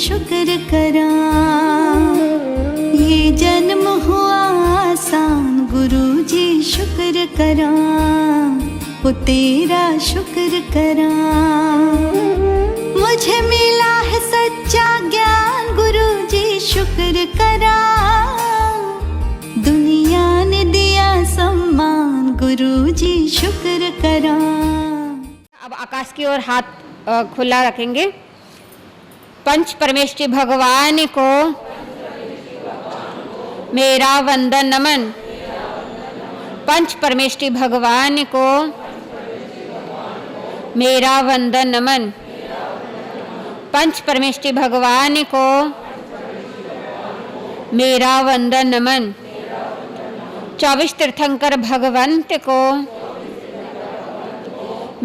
शुक्र करा, ये जन्म हुआ आसान गुरु जी शुक्र करा, वो तेरा शुक्र करा। मुझे मिला है सच्चा ज्ञान गुरु जी शुक्र करा, दुनिया ने दिया सम्मान गुरु जी शुक्र करा। अब आकाश की ओर हाथ खुला रखेंगे। पंच परमेष्टि भगवान को मेरा वंदन नमन। पंच परमेष्टि भगवान को मेरा वंदन नमन। पंच परमेष्टि भगवान को मेरा वंदन नमन। 24 तीर्थंकर भगवंत को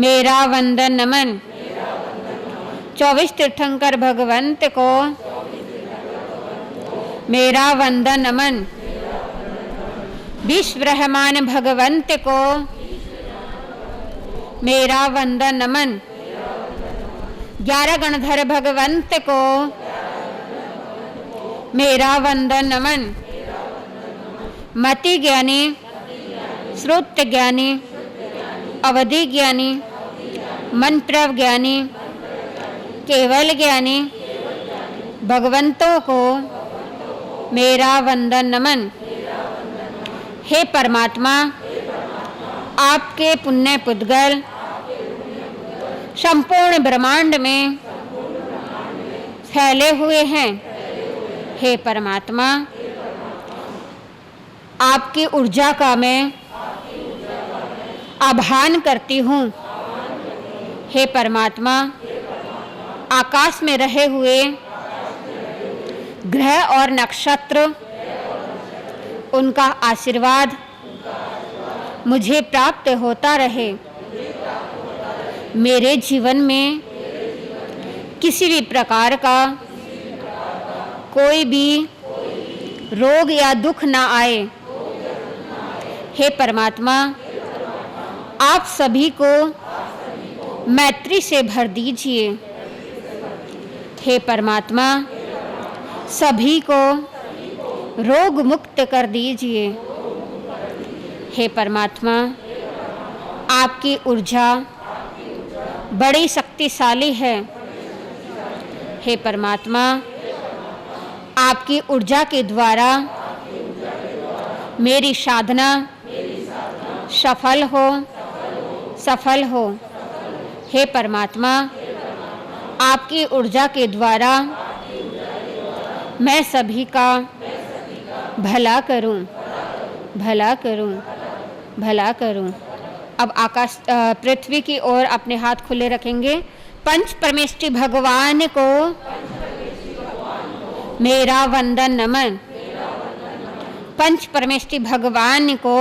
मेरा वंदन नमन। 24 तीर्थंकर भगवंत को मेरा वंदन नमन। विश्व ब्रह्मांड भगवंत को मेरा वंदन नमन। 11 गणधर भगवंत को मेरा वंदन नमन। मति ज्ञानी, श्रुत ज्ञानी, अवधि ज्ञानी, मंत्र ज्ञानी, केवल ज्ञानी भगवंतों को मेरा वंदन नमन। हे परमात्मा, आपके पुण्य पुद्गल संपूर्ण ब्रह्मांड में फैले हुए हैं। हे परमात्मा, आपकी ऊर्जा का मैं आभान करती हूँ। हे परमात्मा, आकाश में रहे हुए ग्रह और नक्षत्र, उनका आशीर्वाद मुझे प्राप्त होता रहे। मेरे जीवन में किसी भी प्रकार का कोई भी रोग या दुख ना आए। हे परमात्मा, आप सभी को मैत्री से भर दीजिए। हे परमात्मा, सभी को रोग मुक्त कर दीजिए। हे परमात्मा, आपकी ऊर्जा बड़ी शक्तिशाली है। हे परमात्मा, आपकी ऊर्जा के द्वारा मेरी साधना सफल हो, सफल हो। हे परमात्मा, आपकी ऊर्जा के द्वारा मैं सभी का भला करूं, भला करूं, भला करूं। अब आकाश पृथ्वी की ओर अपने हाथ खुले रखेंगे। पंच परमेष्टि भगवान को मेरा वंदन नमन। पंच परमेष्टि भगवान को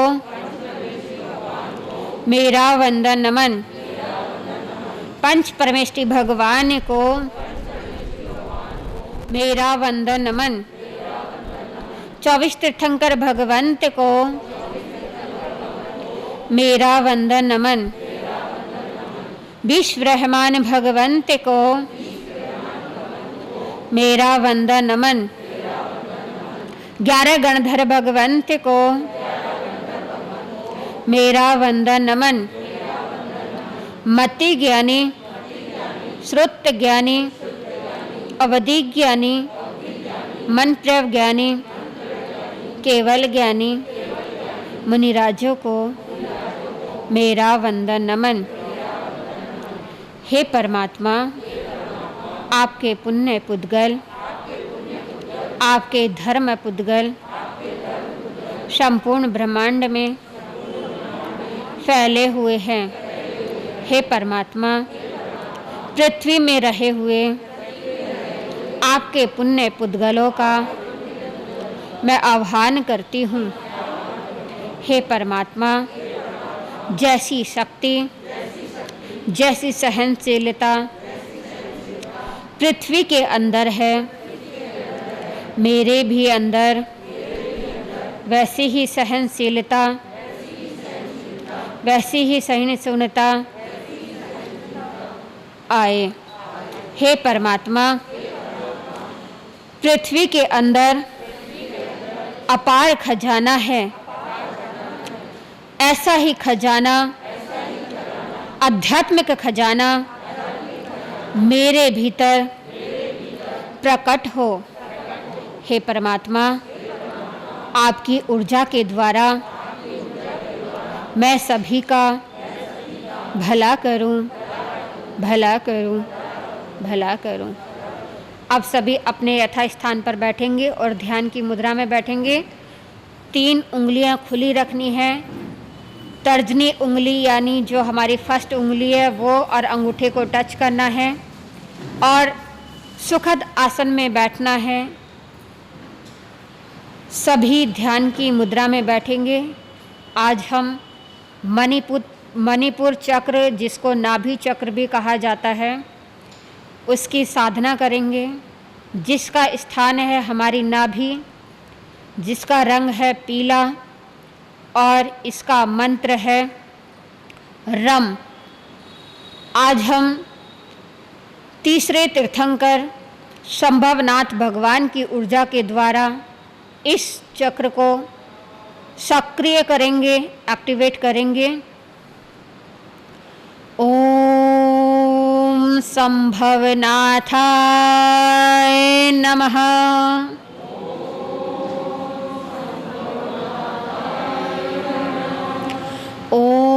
मेरा वंदन नमन। पंच परमेष्टि भगवान को मेरा वंदन नमन। 24 तीर्थंकर भगवंत को मेरा वंदन नमन। विश्व ब्रह्मांड भगवंत को मेरा वंदन नमन। 11 गणधर भगवंत को मेरा वंदन नमन। मति ज्ञानी, श्रुत ज्ञानी, अवधि ज्ञानी, मंत्र ज्ञानी, केवल ज्ञानी मुनिराजों को मेरा वंदन नमन। हे परमात्मा, आपके पुण्य पुद्गल, आपके धर्म पुद्गल संपूर्ण ब्रह्मांड में फैले हुए हैं। हे परमात्मा, पृथ्वी में रहे हुए आपके पुण्य पुद्गलों का मैं आह्वान करती हूँ। हे परमात्मा, जैसी शक्ति, जैसी सहनशीलता पृथ्वी के अंदर है, मेरे भी अंदर वैसी ही सहनशीलता, वैसी ही सहिष्णुता आए। हे परमात्मा, पृथ्वी के अंदर अपार खजाना है, ऐसा ही खजाना, आध्यात्मिक खजाना मेरे भीतर प्रकट हो। हे परमात्मा, आपकी ऊर्जा के द्वारा मैं सभी का भला करूं, भला करूं, भला करूं। अब सभी अपने यथास्थान पर बैठेंगे और ध्यान की मुद्रा में बैठेंगे। 3 उंगलियां खुली रखनी है। तर्जनी उंगली यानी जो हमारी फर्स्ट उंगली है वो और अंगूठे को टच करना है और सुखद आसन में बैठना है। सभी ध्यान की मुद्रा में बैठेंगे। आज हम मणिपुर चक्र, जिसको नाभि चक्र भी कहा जाता है, उसकी साधना करेंगे। जिसका स्थान है हमारी नाभि, जिसका रंग है पीला और इसका मंत्र है रम। आज हम तीसरे तीर्थंकर संभवनाथ भगवान की ऊर्जा के द्वारा इस चक्र को सक्रिय करेंगे, एक्टिवेट करेंगे। ओम संभवनाथाय नमः। ओम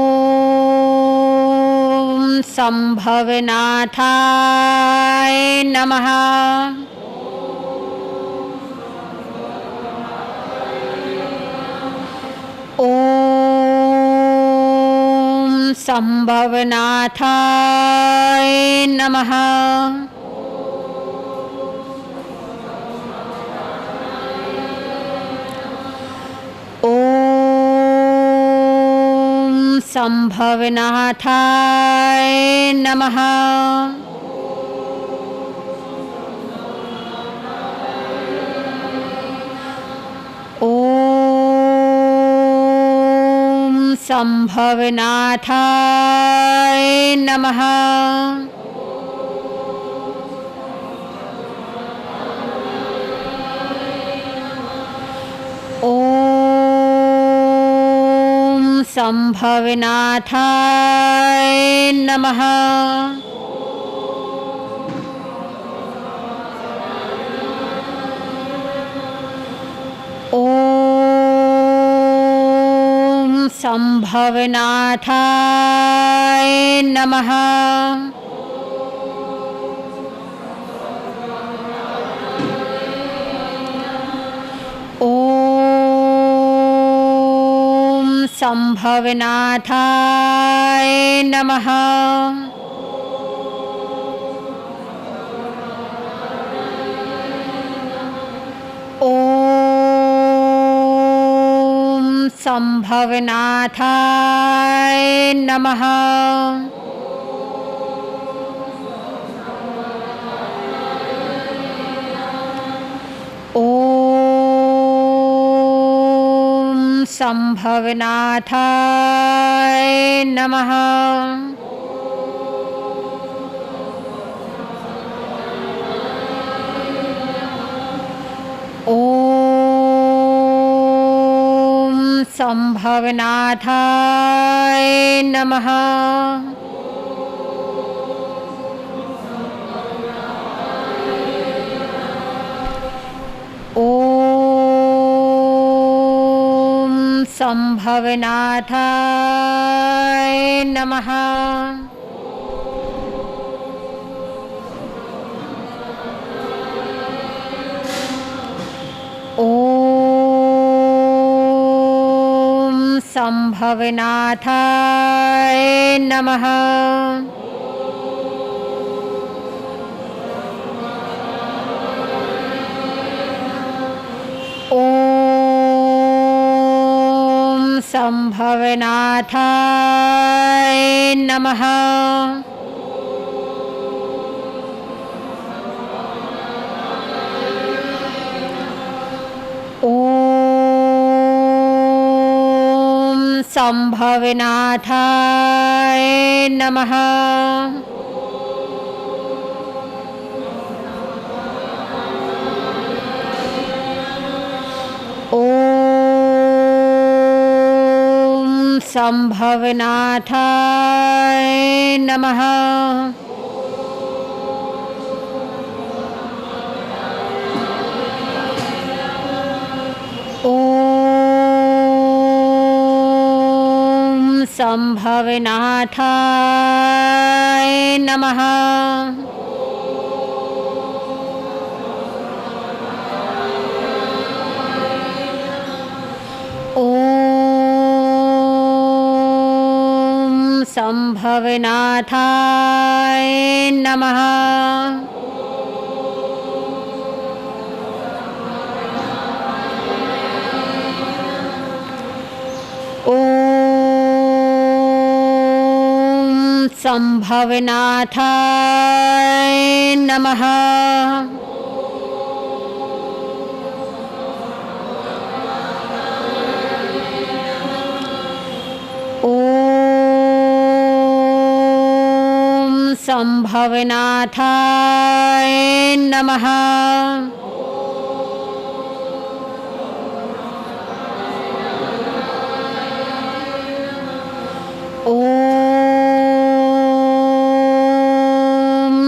संभवनाथाय नमः। ओम संभवनाथाय नमः। ओम संभवनाथाय नमः। संभवनाथाय नमः। ओम संभवनाथाय नमः। संभवनाथाय नमः। ओम संभवनाथाय नमः। संभवनाथाय नमः। ओम संभवनाथाय नमः। संभवनाथाय नमः। ओम संभवनाथाय नमः। संभवनाथाय नमः। ओम संभवनाथाय नमः। संभवनाथाय नमः। ओम संभवनाथाय नमः। ओम संभवनाथाय नमः। ओम संभवनाथाय नमः। ओम संभवनाथाय नमः। ओम संभवनाथाय नमः। ओम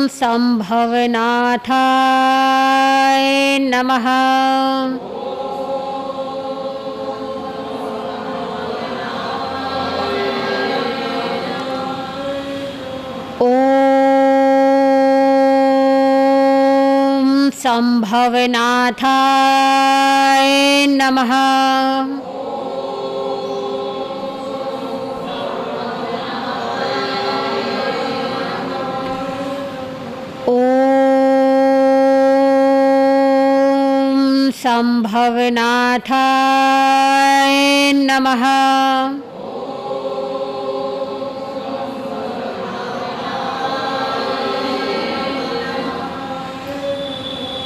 संभवनाथाय नमः। ओम संभवनाथाय नमः। ओम संभवनाथाय नमः।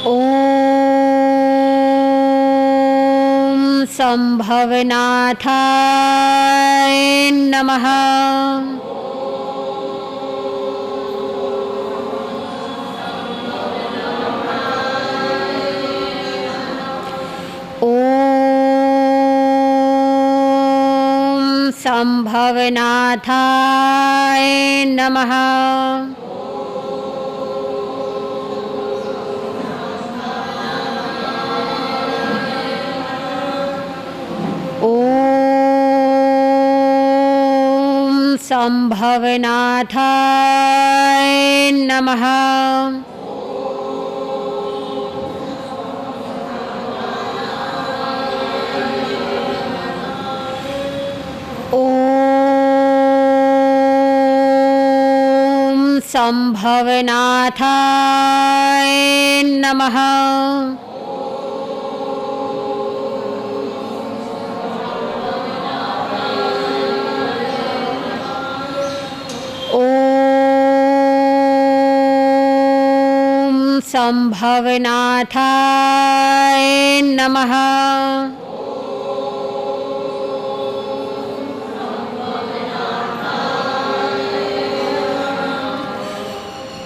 ओम संभवनाथाय नमः। ओम संभवनाथाय नमः। ओम संभवनाथाय नमः। ओम संभवनाथाय नमः। ओम संभवनाथाय नमः।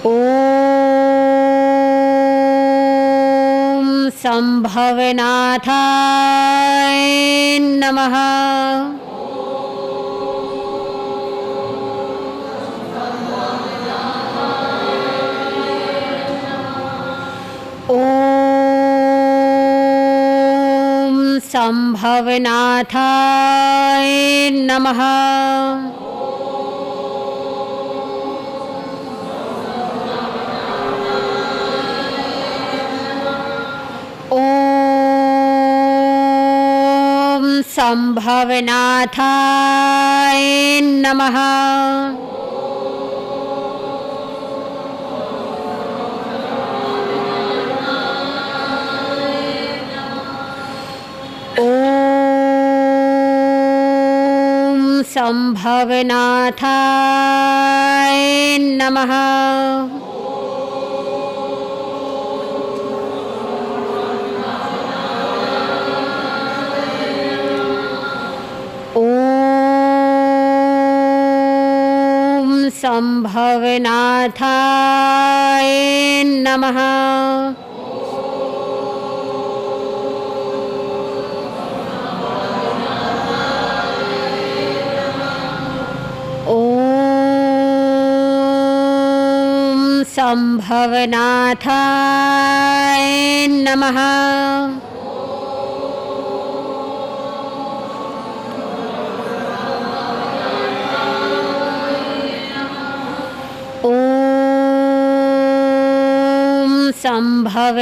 ओम संभवनाथाय नमः। ओम संभवनाथाय नमः। ओम संभवनाथाय नमः। ओम संभवनाथाय नमः। ओम संभवनाथाय नमः। संभवनाथाय नमः। ओम संभवनाथाय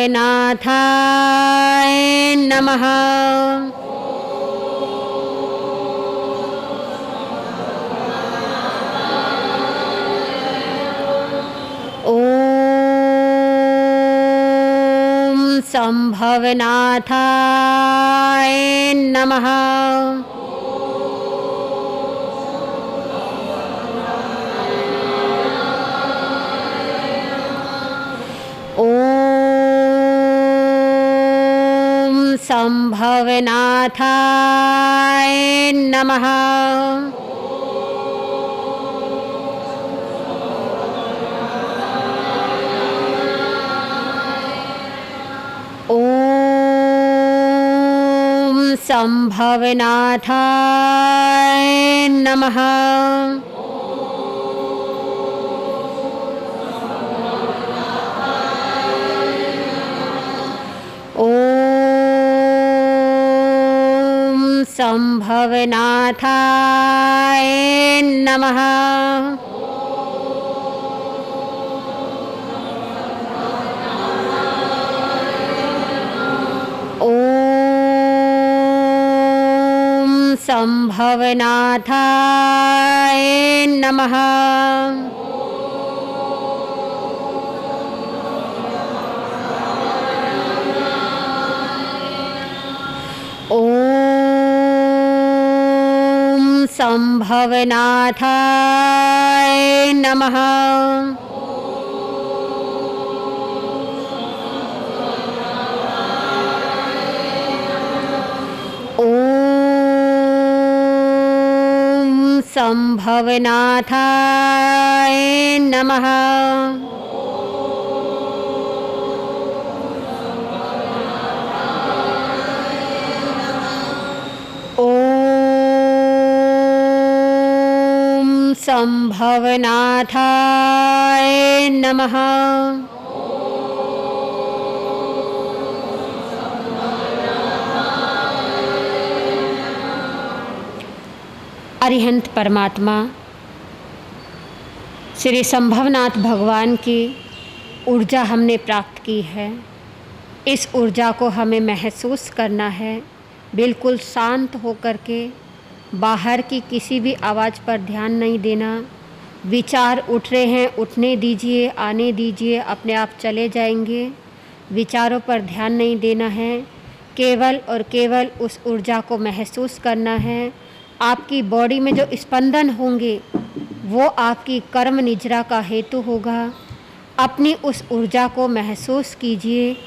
नमः। ओम संभवनाथाय नमः। ओम संभवनाथाय नमः। ओम संभवनाथाय नमः। ओम संभवनाथाय नमः। ओम संभवनाथाय नमः। ओम संभवनाथाय नमः। ओम संभवनाथाय नमः। ओम संभवनाथाय नमः। अरिहंत परमात्मा श्री संभवनाथ भगवान की ऊर्जा हमने प्राप्त की है। इस ऊर्जा को हमें महसूस करना है, बिल्कुल शांत होकर के। बाहर की किसी भी आवाज़ पर ध्यान नहीं देना। विचार उठ रहे हैं, उठने दीजिए, आने दीजिए, अपने आप चले जाएंगे। विचारों पर ध्यान नहीं देना है, केवल और केवल उस ऊर्जा को महसूस करना है। आपकी बॉडी में जो स्पंदन होंगे वो आपकी कर्म निद्रा का हेतु होगा। अपनी उस ऊर्जा को महसूस कीजिए।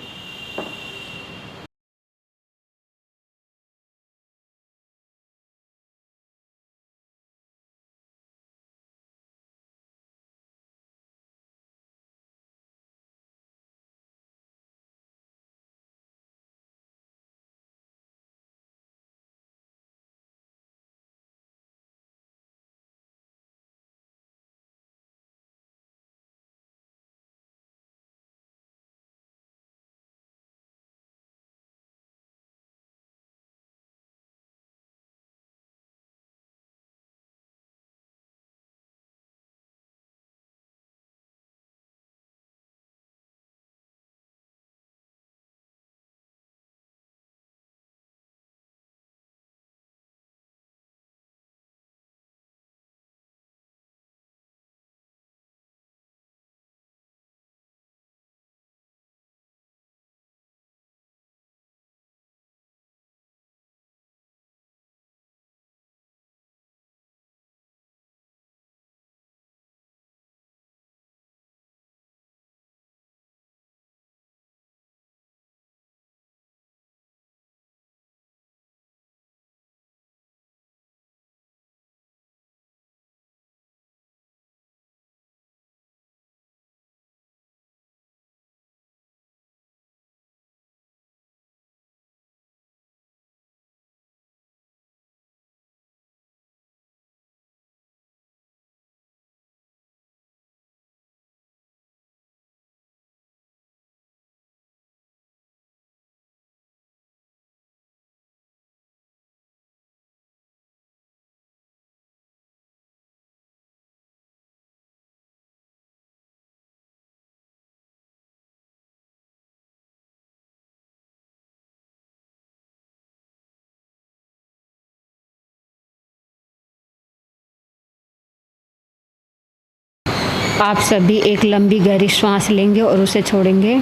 आप सभी एक लंबी गहरी श्वास लेंगे और उसे छोड़ेंगे।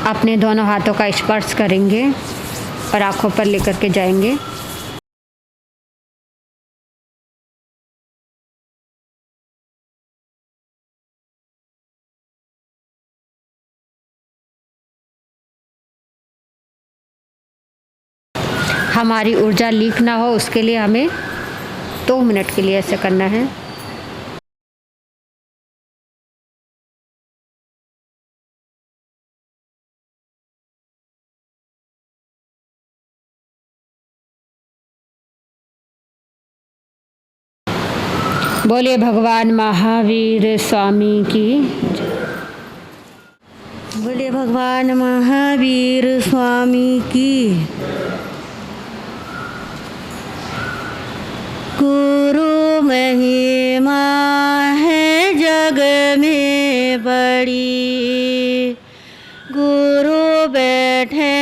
अपने दोनों हाथों का स्पर्श करेंगे और आंखों पर लेकर के जाएंगे। हमारी ऊर्जा लीक ना हो उसके लिए हमें 2 मिनट के लिए ऐसे करना है। बोलिए भगवान महावीर स्वामी की। बोले भगवान महावीर स्वामी की। गुरु महिमा है जग में बड़ी, गुरु बैठे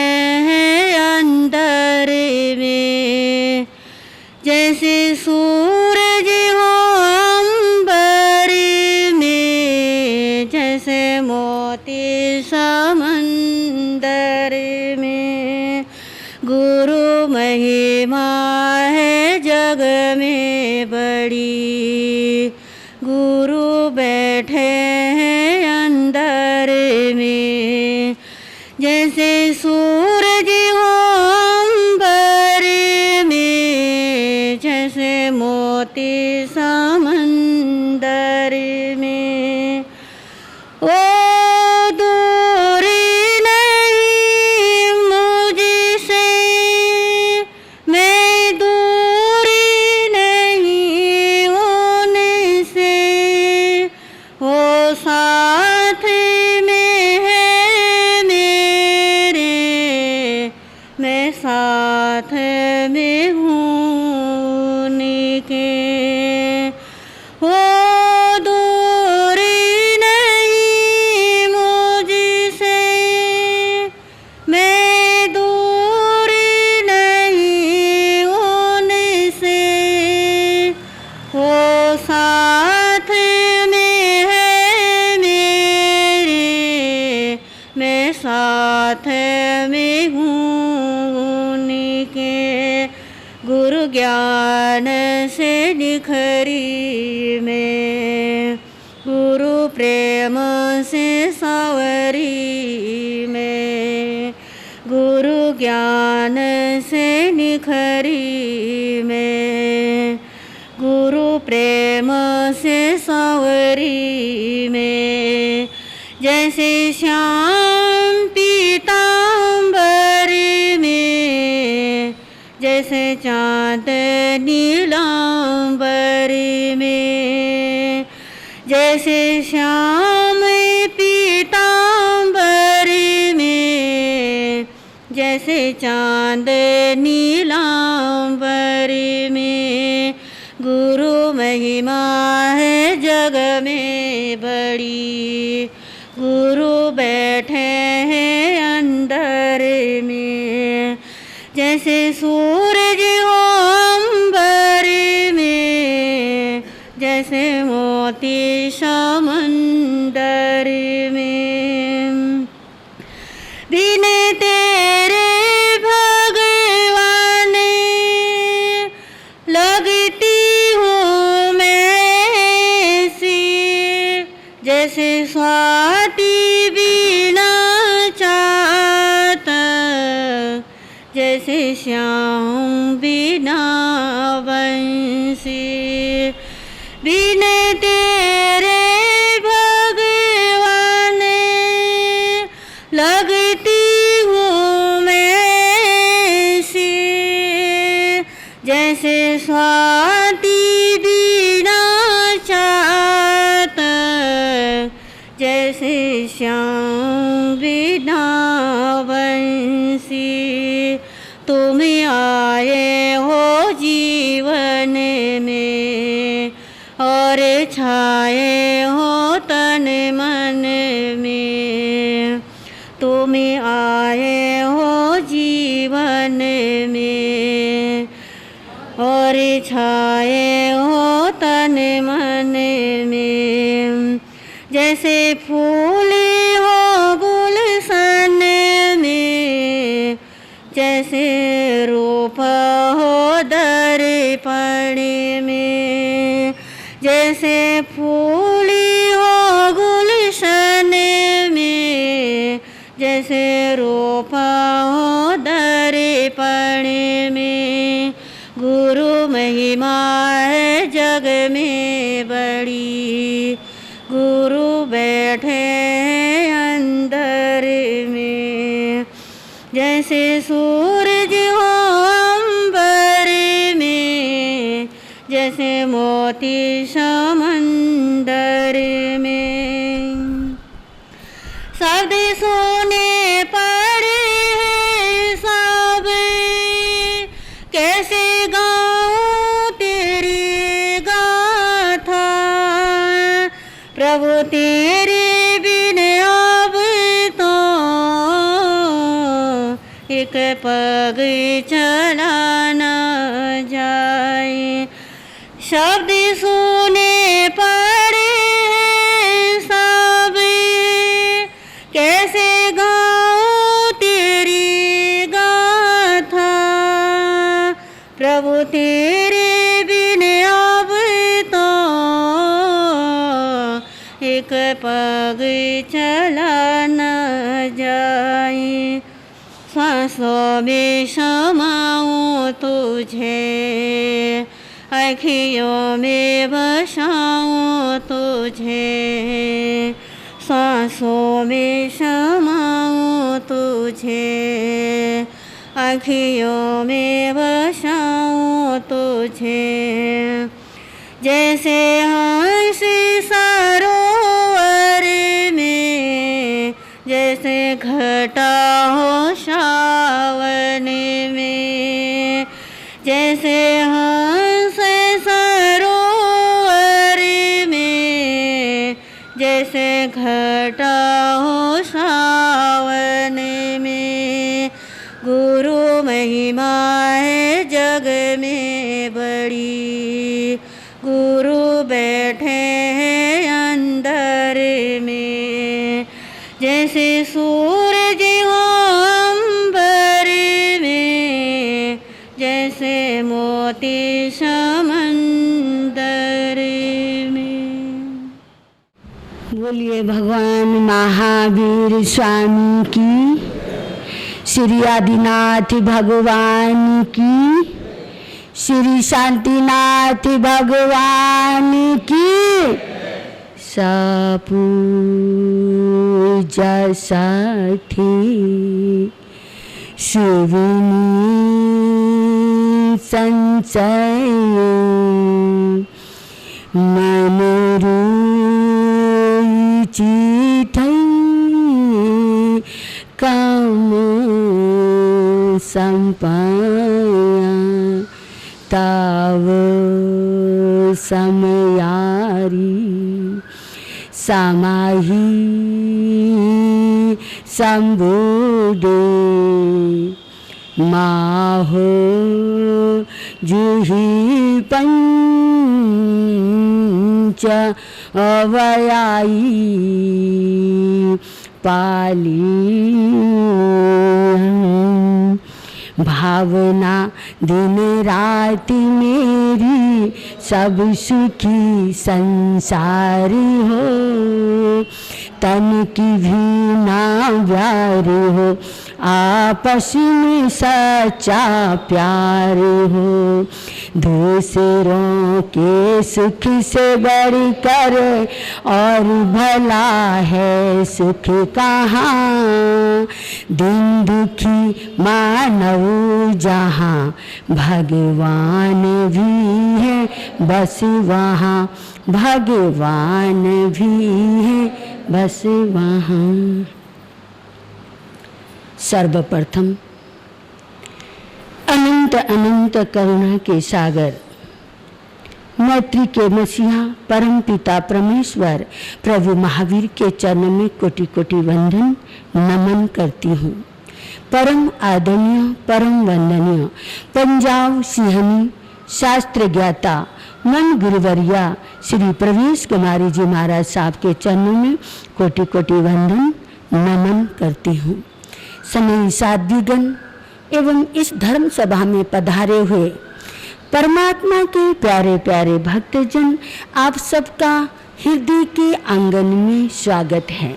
हैं अंदर में, जैसे सूरज हो अंबर में, जैसे मोती समंदर में। गुरु महिमा है जग में बड़ी, गुरु बैठे हैं अंदर में, जैसे सूरज हो अंबर में, जैसे मोती समंदर में। ओ साथ में हूँ के, हो दूरी नहीं मुझसे, मैं दूरी नहीं उनसे, वो साथ में है मेरे, मैं साथ में हूँ के। गुरु ज्ञान से निखरी मैं, गुरु प्रेम से सावरी मैं, गुरु ज्ञान से निखरी मैं, गुरु प्रेम से सावरी में। जैसे श्याम पीतांबर में, जैसे चाँद नीलांबर में, जैसे श्याम पीतांबर में, जैसे चाँद नीलांबर में। गुरु महिमा है जग में बड़ी, गुरु बैठे हैं अंदर में, जैसे सूरज हो अंबर में, जैसे मोती समंदर में। बिन तेरे भगवान लगती हूँ मैं सी, जैसे स्वाति बिना चाहता, जैसे श्याम बिना बंसी। बिन तेरे भगवान लगती हूँ मैं सी, जैसे स्वाति बिना चाहता, जैसे श्याम बिना बंसी। तुम आए हो जीवन में और छाए हो तन मन में, तुम आए हो जीवन में और छाए हो तन मन में, जैसे फूल हो गुलशन में, जैसे रूप हो दर्पण में, जैसे फूल हो गुलशन में, जैसे रूप हो दर्पण में। गुरु महिमा है जग में बड़ी, गुरु बैठे अंदर में, जैसे सूरज हो अंबर में, जैसे मोती समंदर में। शब्द सुने पड़े हैं सब, कैसे गाऊं तेरी गाथा, प्रभु तेरे बिन अब तो एक पग चला न जाए। शब्द सुने पड़े हैं सब, कैसे गाऊं तेरी गाथा, प्रभु तेरे बिन अब तो एक पग चला न जाए। सांसों में समाऊं तुझे, आँखियों में बसाऊं तुझे, सांसों में समाऊं तुझे, आँखियों में बसाऊं तुझे। जैसे हंस सरोवर में, जैसे घटा हो सावन में, जैसे हंस सरोवर में, जैसे घटा हो सावन में। गुरु महिमा है जग में बड़ी, गुरु बैठे हैं अंदर में, जैसे सूरज हो अंबर में, जैसे मोती समंदर में। बोलिए भगवान महावीर स्वामी की, श्री आदिनाथ भगवान की, श्री शांतिनाथ भगवान की। सपूजा साठी शिवनी संचय, मन चिठै काम संपाया, ताव समयारी समाही संबोधे, माहो जुहि पंच अवयाई पाली। भावना दिन रात मेरी सब सुखी संसार हो, तन की भी ना व्यार हो, आपस में सच्चा प्यार हो। दूसरों के सुख से बढ़कर और भला है सुख कहाँ, दिन दुखी मानव जहाँ भगवान भी है बस वहाँ, भगवान भी है बस वहाँ। सर्वप्रथम अनंत अनंत करुणा के सागर, मैत्री के मसीहा परम पिता परमेश्वर प्रभु महावीर के चरण में कोटि कोटि वंदन नमन करती हूँ। परम आदरणीय परम वंदनीय पंजाब सिंहनी शास्त्र ज्ञाता मन गुरुवरिया श्री प्रवेश कुमारी जी महाराज साहब के चरणों में कोटि कोटि वंदन नमन करती हूँ। सभी साध्वीगण एवं इस धर्म सभा में पधारे हुए परमात्मा के प्यारे प्यारे भक्तजन, आप सबका हृदय के आंगन में स्वागत है।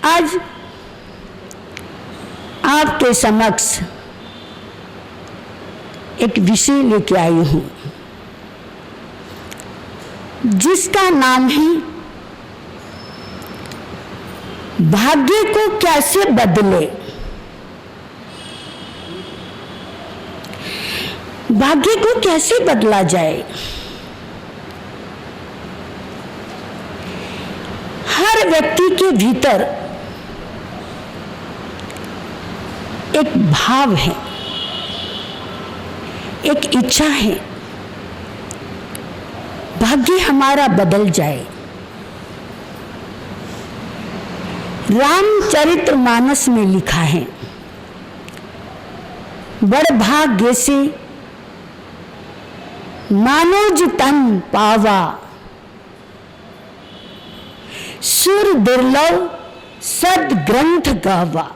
आज आपके समक्ष एक विषय लेके आई हूं जिसका नाम है भाग्य को कैसे बदले। भाग्य को कैसे बदला जाए। हर व्यक्ति के भीतर एक भाव है, एक इच्छा है, भाग्य हमारा बदल जाए। रामचरितमानस में लिखा है, बड़ भाग्य से मानोज तन पावा, सुर दुर्लभ सद ग्रंथ गावा।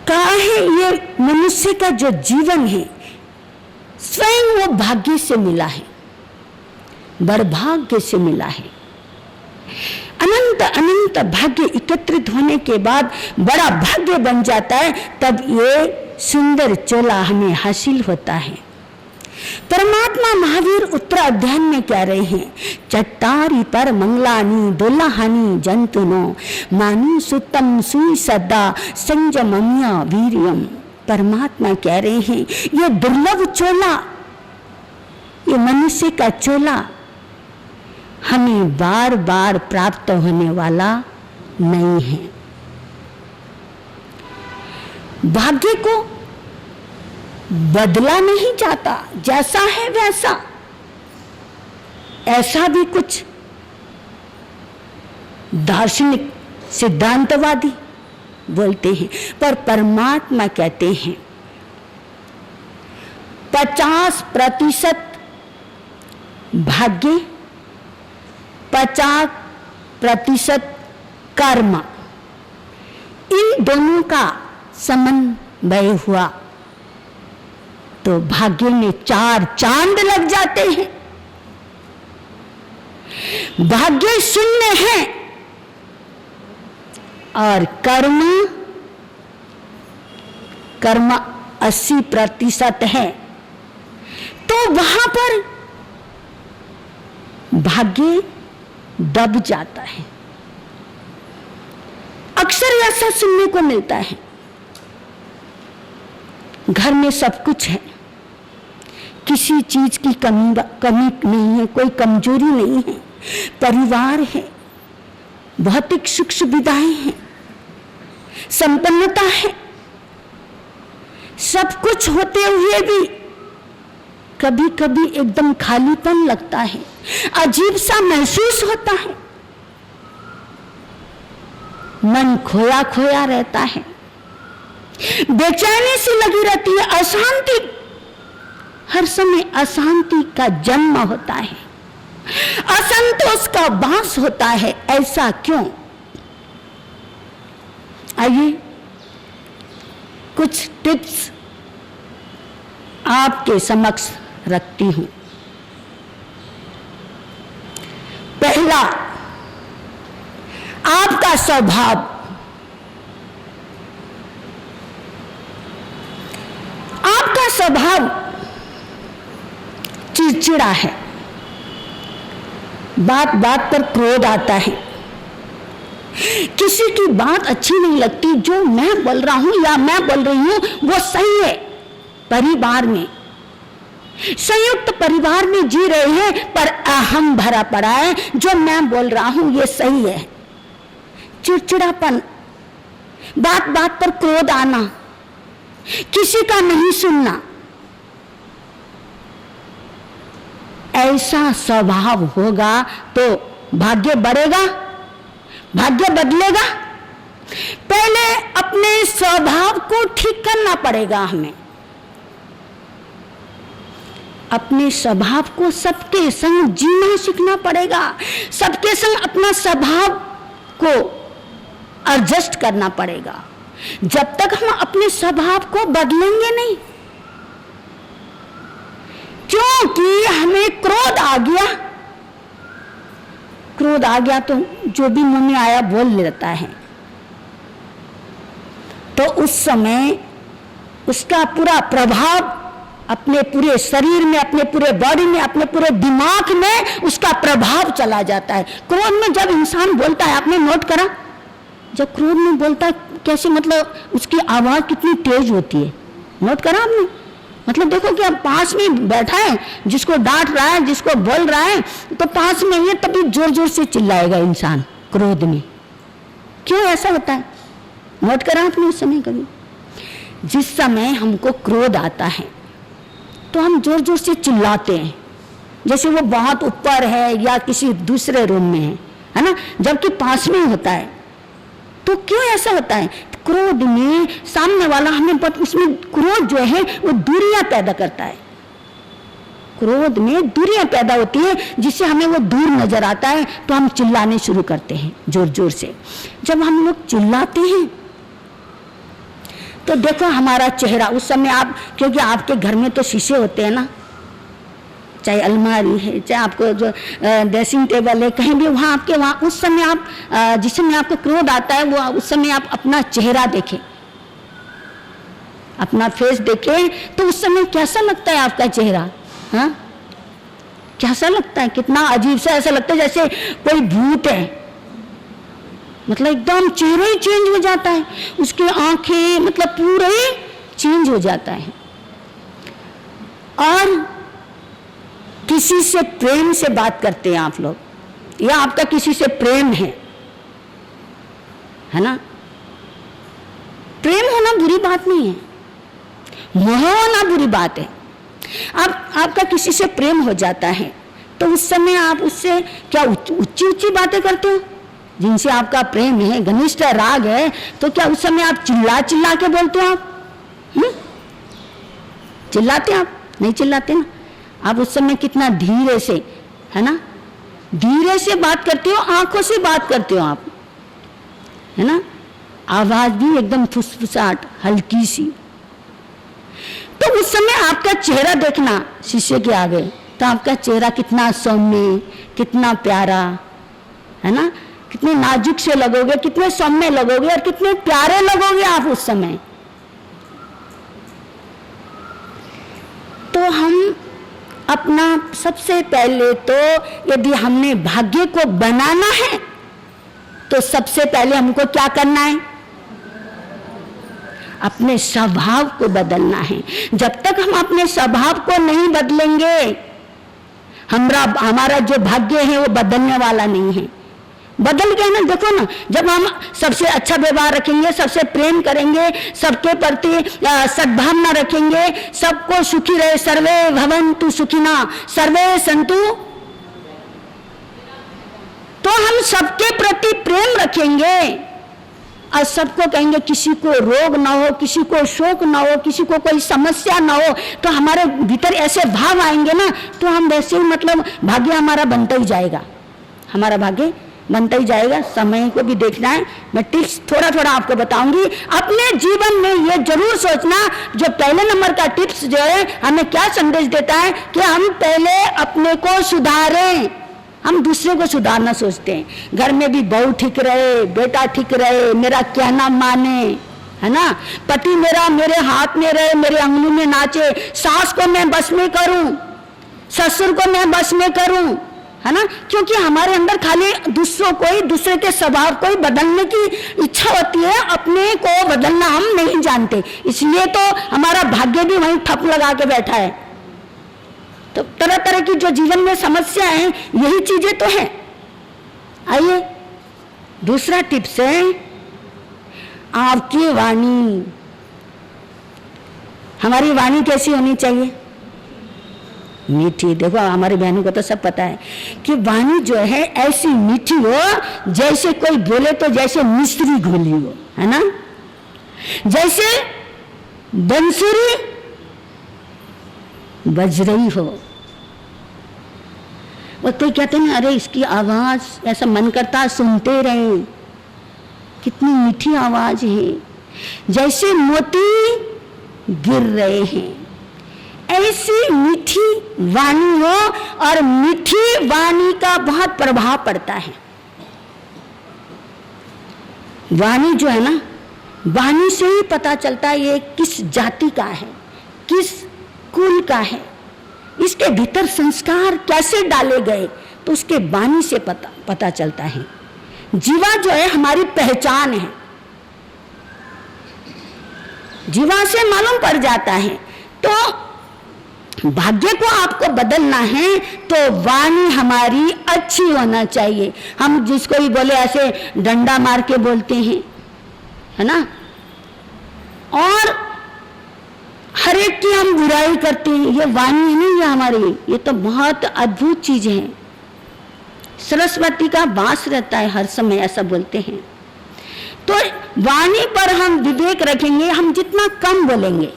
कहा है ये मनुष्य का जो जीवन है स्वयं वो भाग्य से मिला है, बड़भाग्य से मिला है। अनंत अनंत भाग्य एकत्रित होने के बाद बड़ा भाग्य बन जाता है, तब ये सुंदर चोला हमें हासिल होता है। परमात्मा महावीर उत्तराध्याय में कह रहे हैं, चट्टारी पर मंगलानी दुल्हानी जंतुनो मानी सुतम सुई सदा संजमम्या वीर्यम। परमात्मा कह रहे हैं ये दुर्लभ चोला, ये मनुष्य का चोला हमें बार बार प्राप्त होने वाला नहीं है। भाग्य को बदला नहीं जाता, जैसा है वैसा, ऐसा भी कुछ दार्शनिक सिद्धांतवादी बोलते हैं, पर परमात्मा कहते हैं 50% भाग्य 50% कर्म, इन दोनों का समन्वय हुआ तो भाग्य में 4 चांद लग जाते हैं। भाग्य शून्य है और कर्म 80% है, तो वहां पर भाग्य दब जाता है। अक्सर ऐसा सुनने को मिलता है, घर में सब कुछ है, किसी चीज की कमी नहीं है, कोई कमजोरी नहीं है, परिवार है, भौतिक सुख सुविधाएं हैं, संपन्नता है, सब कुछ होते हुए भी कभी कभी एकदम खालीपन लगता है, अजीब सा महसूस होता है, मन खोया खोया रहता है, बेचैनी सी लगी रहती है, अशांति, हर समय अशांति का जन्म होता है, असंतोष का वास होता है। ऐसा क्यों? आइए कुछ टिप्स आपके समक्ष रखती हूं। पहला, आपका स्वभाव, आपका स्वभाव चिड़चिड़ा है, बात बात पर क्रोध आता है, किसी की बात अच्छी नहीं लगती, जो मैं बोल रहा हूं या मैं बोल रही हूं वो सही है। परिवार में, संयुक्त परिवार में जी रहे हैं पर अहम भरा पड़ा है, जो मैं बोल रहा हूं ये सही है। चिड़चिड़ापन, बात बात पर क्रोध आना, किसी का नहीं सुनना, ऐसा स्वभाव होगा तो भाग्य बढ़ेगा, भाग्य बदलेगा? पहले अपने स्वभाव को ठीक करना पड़ेगा हमें, अपने स्वभाव को सबके संग जीना सीखना पड़ेगा, सबके संग अपना स्वभाव को एडजस्ट करना पड़ेगा। जब तक हम अपने स्वभाव को बदलेंगे नहीं, क्योंकि हमें क्रोध आ गया, क्रोध आ गया तो जो भी मुंह में आया बोल लेता है, तो उस समय उसका पूरा प्रभाव अपने पूरे शरीर में, अपने पूरे बॉडी में, अपने पूरे दिमाग में उसका प्रभाव चला जाता है। क्रोध में जब इंसान बोलता है, आपने नोट करा, जब क्रोध में बोलता है कैसे, मतलब उसकी आवाज कितनी तेज होती है, नोट करा आपने? मतलब देखो कि अब पास में बैठा है, जिसको डांट रहा है, जिसको बोल रहा है, तो पास में ये तभी जोर जोर से चिल्लाएगा इंसान क्रोध में। क्यों ऐसा होता है? नोट करा आपने उस समय कभी? जिस समय हमको क्रोध आता है तो हम जोर जोर से चिल्लाते हैं, जैसे वो बहुत ऊपर है या किसी दूसरे रूम में है ना, जबकि पास में होता है। तो क्यों ऐसा होता है? क्रोध में सामने वाला हमें, उसमें क्रोध जो है वो दूरियां पैदा करता है, क्रोध में दूरियां पैदा होती है, जिससे हमें वो दूर नजर आता है, तो हम चिल्लाने शुरू करते हैं जोर जोर से। जब हम लोग चिल्लाते हैं तो देखो हमारा चेहरा उस समय, आप क्योंकि आपके घर में तो शीशे होते हैं ना, चाहे अलमारी है, चाहे आपको जो ड्रेसिंग टेबल है, कहीं भी वहाँ आपके, वहाँ उस समय आप, जिस समय आपको क्रोध आता है, वो उस समय आप अपना चेहरा देखें, अपना फेस देखें, तो उस समय कैसा लगता है आपका चेहरा? हाँ, कैसा लगता है? कितना अजीब सा ऐसा लगता है जैसे कोई भूत है, मतलब एकदम चेहरा ही चेंज हो जाता है, उसकी आंखें, मतलब पूरा ही चेंज हो जाता है। और किसी से प्रेम से बात करते हैं आप लोग, या आपका किसी से प्रेम है ना? प्रेम होना बुरी बात नहीं है, मोह होना बुरी बात है। अब आपका किसी से प्रेम हो जाता है तो उस समय आप उससे क्या ऊंची ऊंची बातें करते हो? जिनसे आपका प्रेम है, घनिष्ठ राग है, तो क्या उस समय आप चिल्ला चिल्ला के बोलते हो? आप चिल्लाते आप? नहीं चिल्लाते ना। आप उस समय कितना धीरे से, है ना, धीरे से बात करते हो, आंखों से बात करते हो आप, है ना, आवाज भी एकदम फुसफुसाहट हल्की सी। तो उस समय आपका चेहरा देखना शीशे के आगे, तो आपका चेहरा कितना सौम्य, कितना प्यारा, है ना, कितने नाजुक से लगोगे, कितने सौम्य लगोगे और कितने प्यारे लगोगे आप उस समय। तो हम अपना सबसे पहले तो, यदि हमने भाग्य को बनाना है तो सबसे पहले हमको क्या करना है? अपने स्वभाव को बदलना है। जब तक हम अपने स्वभाव को नहीं बदलेंगे, हमारा जो भाग्य है वो बदलने वाला नहीं है। बदल गया ना, देखो ना, जब हम सबसे अच्छा व्यवहार रखेंगे, सबसे प्रेम करेंगे, सबके प्रति सद्भावना रखेंगे, सबको सुखी रहे, सर्वे भवन्तु सुखिना सर्वे सन्तु, तो हम सबके प्रति प्रेम रखेंगे और सबको कहेंगे किसी को रोग ना हो, किसी को शोक ना हो, किसी को कोई समस्या ना हो, तो हमारे भीतर ऐसे भाव आएंगे ना, तो हम वैसे ही, मतलब भाग्य हमारा बनता ही जाएगा, हमारा भाग्य बनता ही जाएगा। समय को भी देखना है, मैं टिप्स थोड़ा थोड़ा आपको बताऊंगी। अपने जीवन में ये जरूर सोचना, जो पहले नंबर का टिप्स जो है हमें क्या संदेश देता है कि हम पहले अपने को सुधारें। हम दूसरे को सुधारना सोचते हैं, घर में भी बहू ठीक रहे, बेटा ठीक रहे, मेरा कहना माने, है ना, पति मेरा मेरे हाथ में रहे, मेरे अंगुली में नाचे, सास को मैं बस में करूं, ससुर को मैं बस में करूं, है ना, क्योंकि हमारे अंदर खाली दूसरों को ही, दूसरे के स्वभाव को ही बदलने की इच्छा होती है, अपने को बदलना हम नहीं जानते, इसलिए तो हमारा भाग्य भी वहीं ठप लगा के बैठा है। तो तरह तरह की जो जीवन में समस्या है, यही चीजें तो हैं। आइए दूसरा टिप्स है, आपकी वाणी, हमारी वाणी कैसी होनी चाहिए? मीठी। देखो हमारे बहनों को तो सब पता है कि वाणी जो है ऐसी मीठी हो जैसे कोई बोले तो जैसे मिश्री घोली हो, है ना, जैसे बंसुरी बज रही हो। वो कोई कहते हैं अरे इसकी आवाज ऐसा मन करता है सुनते रहे, कितनी मीठी आवाज है, जैसे मोती गिर रहे हैं, ऐसी मीठी वाणी हो। और मीठी वाणी का बहुत प्रभाव पड़ता है। वाणी जो है ना, वाणी से ही पता चलता है ये किस जाति का है, किस कुल का है, इसके भीतर संस्कार कैसे डाले गए, तो उसके वाणी से पता चलता है। जीवा जो है हमारी पहचान है, जीवा से मालूम पड़ जाता है। तो भाग्य को आपको बदलना है तो वाणी हमारी अच्छी होना चाहिए। हम जिसको भी बोले ऐसे डंडा मार के बोलते हैं, है ना, और हर एक की हम बुराई करते हैं, ये वाणी नहीं है हमारी, ये तो बहुत अद्भुत चीज है। सरस्वती का वास रहता है हर समय, ऐसा बोलते हैं। तो वाणी पर हम विवेक रखेंगे, हम जितना कम बोलेंगे,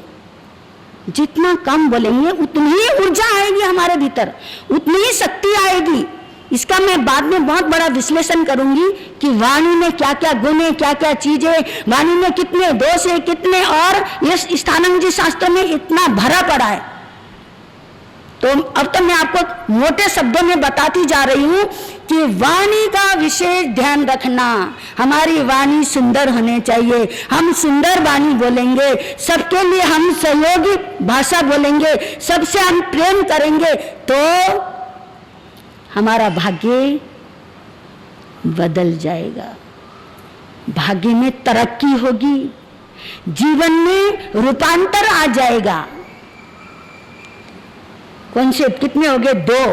जितना कम बोलेंगे उतनी ही ऊर्जा आएगी हमारे भीतर, उतनी ही शक्ति आएगी। इसका मैं बाद में बहुत बड़ा विश्लेषण करूंगी कि वाणी में क्या क्या गुण है, क्या क्या चीज है, वाणी में कितने दोष है, कितने, और ये स्थानांगी शास्त्र में इतना भरा पड़ा है। तो अब तो मैं आपको मोटे शब्दों में बताती जा रही हूं कि वाणी का विशेष ध्यान रखना। हमारी वाणी सुंदर होने चाहिए, हम सुंदर वाणी बोलेंगे, सबके लिए हम सहयोगी भाषा बोलेंगे, सबसे हम प्रेम करेंगे, तो हमारा भाग्य बदल जाएगा, भाग्य में तरक्की होगी, जीवन में रूपांतर आ जाएगा। कौन से कितने हो गए? 2।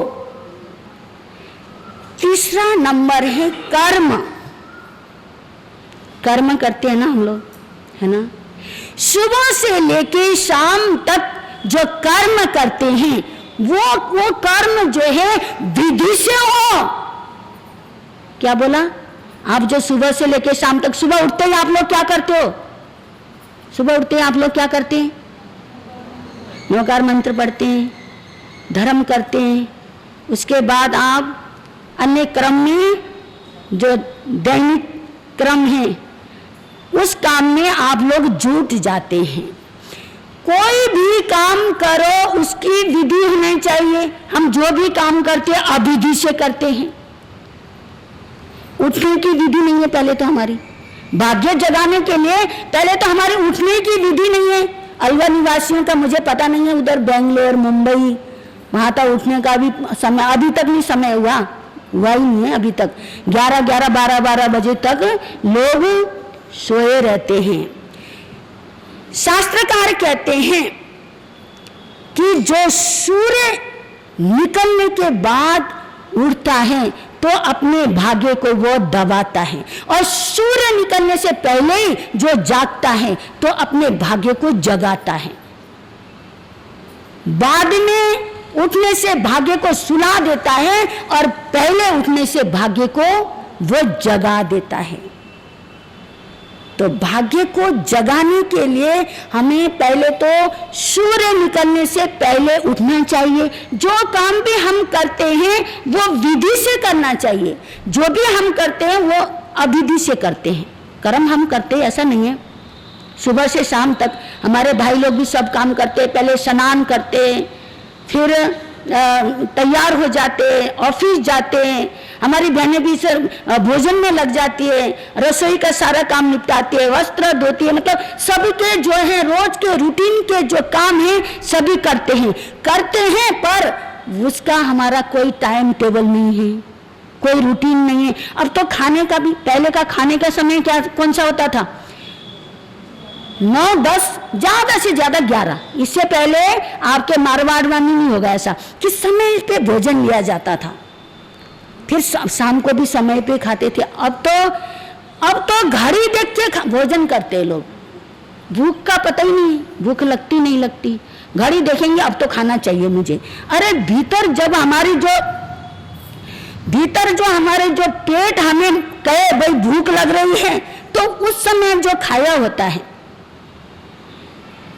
तीसरा नंबर है कर्म। कर्म करते हैं ना हम लोग, है ना, सुबह से लेके शाम तक जो कर्म करते हैं वो कर्म जो है विधि से हो। क्या बोला? आप जो सुबह से लेके शाम तक, सुबह उठते ही आप लोग क्या करते हो? सुबह उठते ही आप लोग क्या करते हैं? नौकार मंत्र पढ़ते हैं, धर्म करते हैं, उसके बाद आप अन्य क्रम में जो दैनिक क्रम है उस काम में आप लोग जुट जाते हैं। कोई भी काम करो उसकी विधि होनी चाहिए। हम जो भी काम करते हैं अविधि से करते हैं। उठने की विधि नहीं है पहले तो हमारी, भाग्य जगाने के लिए पहले तो हमारे उठने की विधि नहीं है। अलवर निवासियों का मुझे पता नहीं है, उधर बेंगलोर मुंबई वहां तक उठने का भी समय अभी तक नहीं समय हुआ ही नहीं है अभी तक। 11-11, 12-12 बजे तक लोग सोए रहते हैं। शास्त्रकार कहते हैं कि जो सूर्य निकलने के बाद उठता है तो अपने भाग्य को वो दबाता है, और सूर्य निकलने से पहले ही जो जागता है तो अपने भाग्य को जगाता है। बाद में उठने से भाग्य को सुला देता है और पहले उठने से भाग्य को वो जगा देता है। तो भाग्य को जगाने के लिए हमें पहले तो सूर्य निकलने से पहले उठना चाहिए। जो काम भी हम करते हैं वो विधि से करना चाहिए। जो भी हम करते हैं वो अविधि से करते हैं। कर्म हम करते हैं ऐसा नहीं है। सुबह से शाम तक हमारे भाई लोग भी सब काम करते हैं। पहले स्नान करते हैं, फिर तैयार हो जाते हैं, ऑफिस जाते हैं। हमारी बहनें भी सर भोजन में लग जाती है, रसोई का सारा काम निपटाती है, वस्त्र धोती है। मतलब सबके जो है रोज के रूटीन के जो काम है सभी करते हैं, पर उसका हमारा कोई टाइम टेबल नहीं है, कोई रूटीन नहीं है। अब तो खाने का भी, पहले का खाने का समय क्या कौन सा होता था? 9, 10, ज्यादा से ज्यादा 11। इससे पहले आपके मारवाड़ में नहीं होगा ऐसा कि समय पे भोजन लिया जाता था, फिर शाम को भी समय पे खाते थे। अब तो घड़ी देख के भोजन करते हैं लोग। भूख का पता ही नहीं है, भूख लगती नहीं लगती, घड़ी देखेंगे अब तो खाना चाहिए मुझे। अरे भीतर जब हमारे जो पेट हमें कहे भाई भूख लग रही है, तो उस समय जो खाया होता है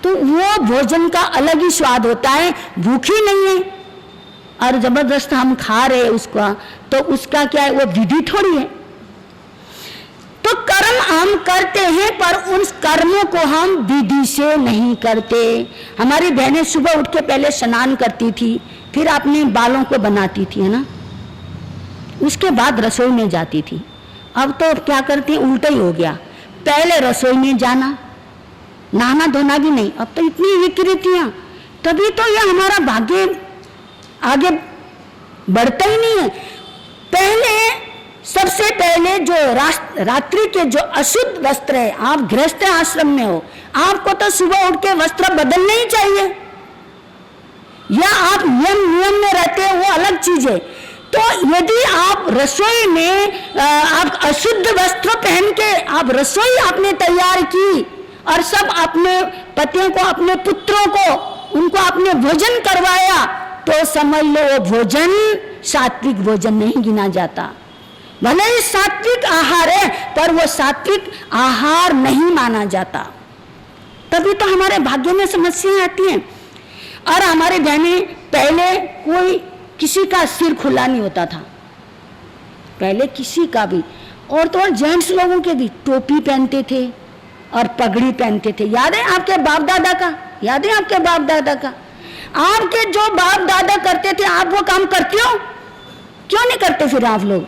तो वो भोजन का अलग ही स्वाद होता है। भूखी नहीं है और जबरदस्त हम खा रहे उसका, तो उसका क्या है, वो विधि थोड़ी है। तो कर्म हम करते हैं पर उन कर्मों को हम विधि से नहीं करते। हमारी बहनें सुबह उठ के पहले स्नान करती थी, फिर अपने बालों को बनाती थी, है ना, उसके बाद रसोई में जाती थी। अब तो क्या करती है, उल्टा ही हो गया, पहले रसोई में जाना, नहाना धोना भी नहीं। अब तो इतनी विकृतियां, तभी तो ये हमारा भाग्य आगे बढ़ता ही नहीं है। पहले सबसे पहले जो रात्रि के जो अशुद्ध वस्त्र है, आप गृहस्थ आश्रम में हो, आपको तो सुबह उठ के वस्त्र बदलने ही चाहिए, या आप नियम में रहते हो वो अलग चीज है। तो यदि आप रसोई में आप अशुद्ध वस्त्र पहन के आप रसोई आपने तैयार की और सब अपने पतियों को, अपने पुत्रों को, उनको आपने भोजन करवाया, तो समझ लो वो भोजन सात्विक भोजन नहीं गिना जाता। भले ही सात्विक आहार है पर वो सात्विक आहार नहीं माना जाता। तभी तो हमारे भाग्य में समस्याएं आती हैं। और हमारे बहनें, पहले कोई किसी का सिर खुला नहीं होता था, पहले किसी का भी, और तो और जेंट्स लोगों के भी टोपी पहनते थे और पगड़ी पहनते थे। याद है आपके बाप दादा का? याद है आपके बाप दादा का? आपके जो बाप दादा करते थे आप वो काम करते हो? क्यों नहीं करते फिर आप लोग?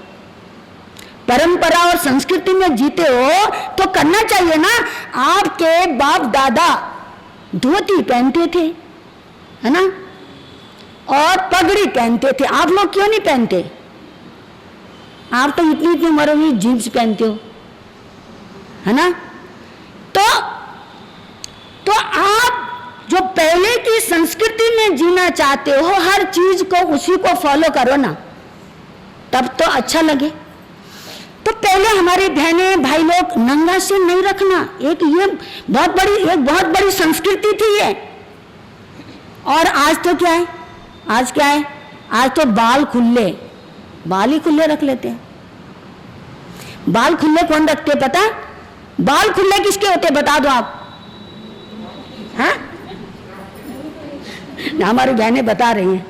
परंपरा और संस्कृति में जीते हो तो करना चाहिए ना। आपके बाप दादा धोती पहनते थे, है ना, और पगड़ी पहनते थे, आप लोग क्यों नहीं पहनते? आप तो इतनी इतनी उम्र में जीन्स पहनते हो, है ना। तो आप जो पहले की संस्कृति में जीना चाहते हो, हर चीज को उसी को फॉलो करो ना, तब तो अच्छा लगे। तो पहले हमारी बहनें भाई लोग नंगा सिर नहीं रखना, एक ये बहुत बड़ी संस्कृति थी ये। और आज तो क्या है, आज क्या है, आज तो बाल ही खुले रख लेते हैं। बाल खुले कौन रखते पता? बाल खुले किसके होते बता दो आप? हाँ, हमारी बहनें बता रही हैं,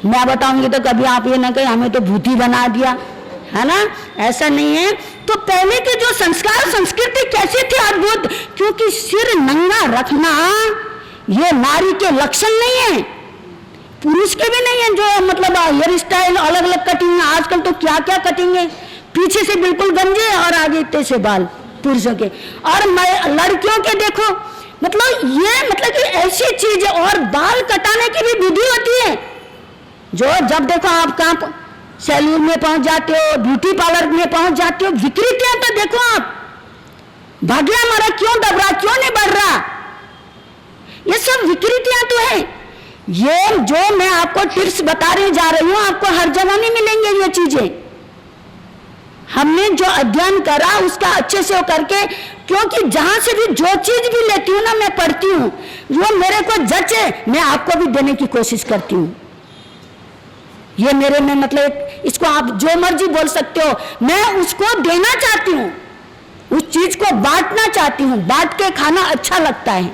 मैं बताऊंगी तो कभी आप ये ना कहें हमें तो भूती बना दिया, है ना। ऐसा नहीं है। तो पहले के जो संस्कार संस्कृति कैसे थे अद्भुत, क्योंकि सिर नंगा रखना ये नारी के लक्षण नहीं है, पुरुष के भी नहीं है। जो मतलब हेयर स्टाइल अलग अलग कटिंग, आजकल तो क्या क्या कटिंग है, पीछे से बिल्कुल गंजे और आगे इतने से बाल पुरुषों के, और लड़कियों के देखो, मतलब कि ऐसी चीज है। और बाल कटाने की भी विधि होती है, जो जब देखो आप कहाँ सैलून में पहुंच जाते हो, ब्यूटी पार्लर में पहुंच जाते हो, विकृतियां तो देखो आप, भाग्य हमारा क्यों दब रहा, क्यों नहीं बढ़ रहा, ये सब विकृतियां तो है। ये जो मैं आपको टिप्स बता रही जा रही हूं, आपको हर जगह नहीं मिलेंगे ये चीजें। हमने जो अध्ययन करा उसका अच्छे से करके, क्योंकि जहां से भी जो चीज भी लेती हूँ ना, मैं पढ़ती हूँ, वो मेरे को जचे, मैं आपको भी देने की कोशिश करती हूँ। ये मेरे में मतलब, इसको आप जो मर्जी बोल सकते हो, मैं उसको देना चाहती हूँ, उस चीज को बांटना चाहती हूँ, बांट के खाना अच्छा लगता है।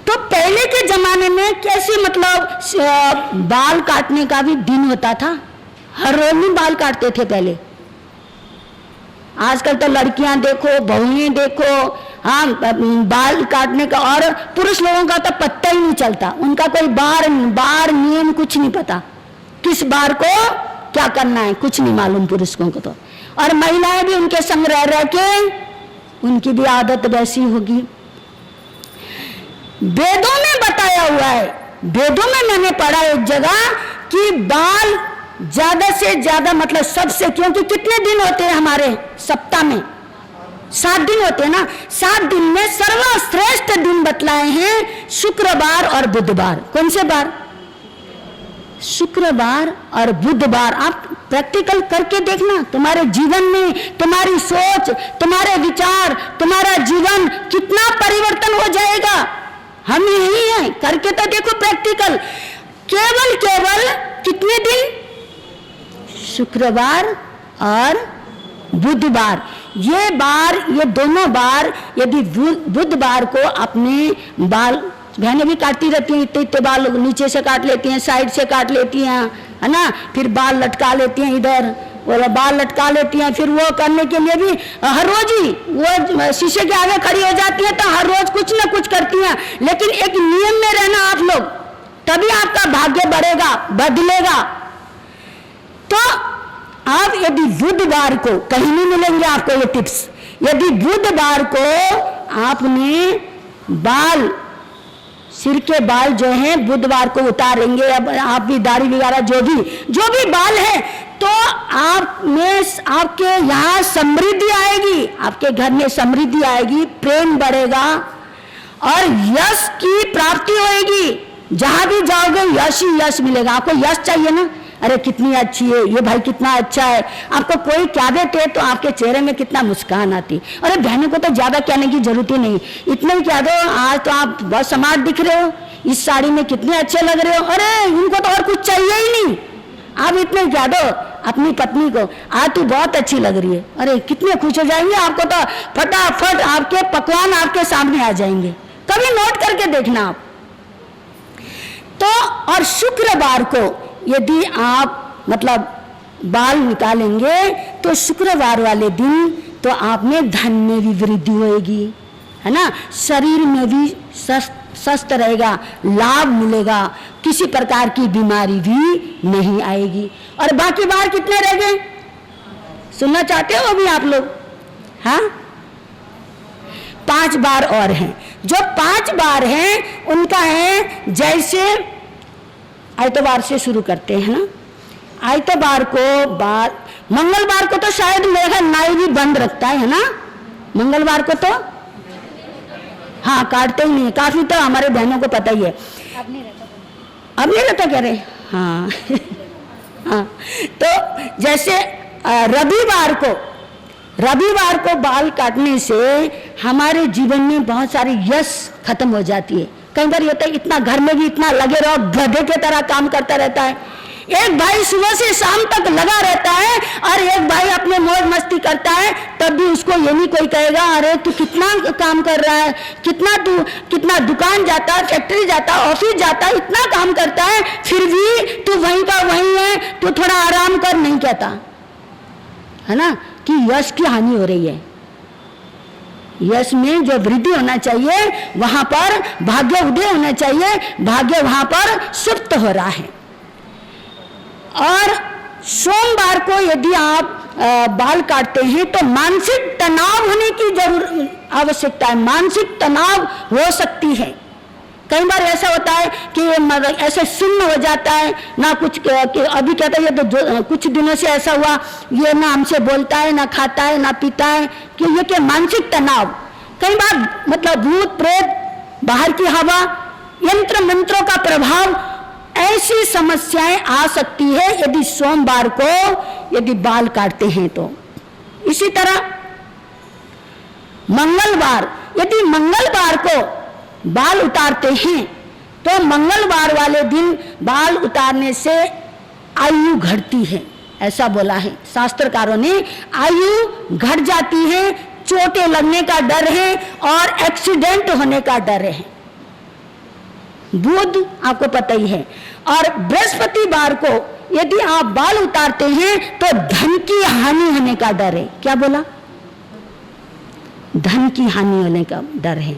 तो पहले के जमाने में कैसे मतलब बाल काटने का भी दिन होता था, हर रोज में बाल काटते थे पहले। आजकल तो लड़कियां देखो, बहुएं देखो, हाँ, बाल काटने का, और पुरुष लोगों का तो पत्ता ही नहीं चलता, उनका कोई बार नियम कुछ नहीं पता, किस बार को क्या करना है कुछ नहीं मालूम पुरुषों को तो। और महिलाएं भी उनके संग रह के उनकी भी आदत वैसी होगी। वेदों में बताया हुआ है, वेदों में मैंने पढ़ा एक जगह कि बाल ज्यादा से ज्यादा मतलब सबसे, क्योंकि कितने दिन होते हैं हमारे सप्ताह में, 7 दिन होते हैं ना, 7 दिन में सर्वश्रेष्ठ दिन बतलाए हैं शुक्रवार और बुधवार। कौन से बार? शुक्रवार और बुधवार। आप प्रैक्टिकल करके देखना, तुम्हारे जीवन में तुम्हारी सोच, तुम्हारे विचार, तुम्हारा जीवन कितना परिवर्तन हो जाएगा। हम यही हैं, करके तो देखो प्रैक्टिकल। केवल कितने दिन? शुक्रवार और बुधवार, ये दोनों बार यदि बुधवार को अपने बाल, बहनें भी काटती रहती हैं, इतने बाल नीचे से काट लेती हैं, साइड से काट लेती हैं, है ना, फिर बाल लटका लेती हैं, इधर वो बाल लटका लेती हैं। फिर वो करने के लिए भी हर रोज ही वो शीशे के आगे खड़ी हो जाती हैं, तो हर रोज कुछ ना कुछ करती हैं। लेकिन एक नियम में रहना आप लोग, तभी आपका भाग्य बढ़ेगा, बदलेगा। तो आप यदि बुधवार को, कहीं नहीं मिलेंगे आपको ये टिप्स, यदि बुधवार को आपने बाल, सिर के बाल जो हैं बुधवार को उतारेंगे, अब आप भी दाढ़ी वगैरह जो भी बाल है, तो आप में, आपके यहाँ समृद्धि आएगी, आपके घर में समृद्धि आएगी, प्रेम बढ़ेगा और यश की प्राप्ति होएगी। जहां भी जाओगे यश ही यश मिलेगा। आपको यश चाहिए ना, अरे कितनी अच्छी है ये भाई, कितना अच्छा है, आपको कोई क्या देते तो आपके चेहरे में कितना मुस्कान आती। अरे बहनों को तो ज्यादा कहने की जरूरत ही नहीं, इतने ही कह दो, आज तो आप बहुत स्मार्ट दिख रहे हो, इस साड़ी में कितने अच्छे लग रहे हो, अरे इनको तो और कुछ चाहिए ही नहीं। आप इतने ही कह दो अपनी पत्नी को, आज तू बहुत अच्छी लग रही है, अरे कितने खुश हो जाएंगे। आपको तो फटाफट आपके पकवान आपके सामने आ जाएंगे। कभी नोट करके देखना आप। तो और शुक्रवार को यदि आप मतलब बाल निकालेंगे तो शुक्रवार वाले दिन तो आप में धन में भी वृद्धि होएगी, है ना, शरीर में भी स्वस्थ रहेगा, लाभ मिलेगा, किसी प्रकार की बीमारी भी नहीं आएगी। और बाकी बार कितने रह गए, सुनना चाहते हो अभी आप लोग? हाँ, 5 बार और हैं। जो 5 बार हैं उनका है, जैसे आइतवार से शुरू करते हैं ना, आइतवार को बार, मंगलवार को तो शायद मेरा नाई भी बंद रखता है ना, मंगलवार को तो हाँ काटते ही नहीं, काफी तो हमारे बहनों को पता ही है। अब नहीं रहता कह रहे, हाँ हाँ। तो जैसे रविवार को बाल काटने से हमारे जीवन में बहुत सारी यश खत्म हो जाती है। कई बार ये होता है इतना घर में भी इतना लगे रहो, गधे की तरह काम करता रहता है। एक भाई सुबह से शाम तक लगा रहता है और एक भाई अपने मौज मस्ती करता है, तब भी उसको ये नहीं कोई कहेगा अरे तू कितना काम कर रहा है, कितना दुकान जाता है, फैक्ट्री जाता है, ऑफिस जाता है, इतना काम करता है, फिर भी तू वहीं का वहीं है, तू थोड़ा आराम कर, नहीं कहता है ना, कि यश की हानि हो रही है। यश में जो वृद्धि होना चाहिए वहां पर भाग्य उदय होना चाहिए, भाग्य वहां पर सुप्त हो रहा है। और सोमवार को यदि आप बाल काटते हैं तो मानसिक तनाव होने की आवश्यकता है, मानसिक तनाव हो सकती है। कई बार ऐसा होता है कि ऐसे सुन्न हो जाता है ना, कुछ अभी कहता है ये तो कुछ दिनों से ऐसा हुआ, ये ना हमसे बोलता है, ना खाता है, ना पीता है, कि ये क्या मानसिक तनाव। कई बार मतलब भूत प्रेत, बाहर की हवा, यंत्र मंत्रों का प्रभाव, ऐसी समस्याएं आ सकती है यदि सोमवार को यदि बाल काटते हैं तो। इसी तरह मंगलवार, यदि मंगलवार को बाल उतारते हैं तो मंगलवार वाले दिन बाल उतारने से आयु घटती है, ऐसा बोला है शास्त्रकारों ने। आयु घट जाती है, चोटें लगने का डर है और एक्सीडेंट होने का डर है। बुध आपको पता ही है। और बृहस्पतिवार को यदि आप बाल उतारते हैं तो धन की हानि होने का डर है। क्या बोला? धन की हानि होने का डर है।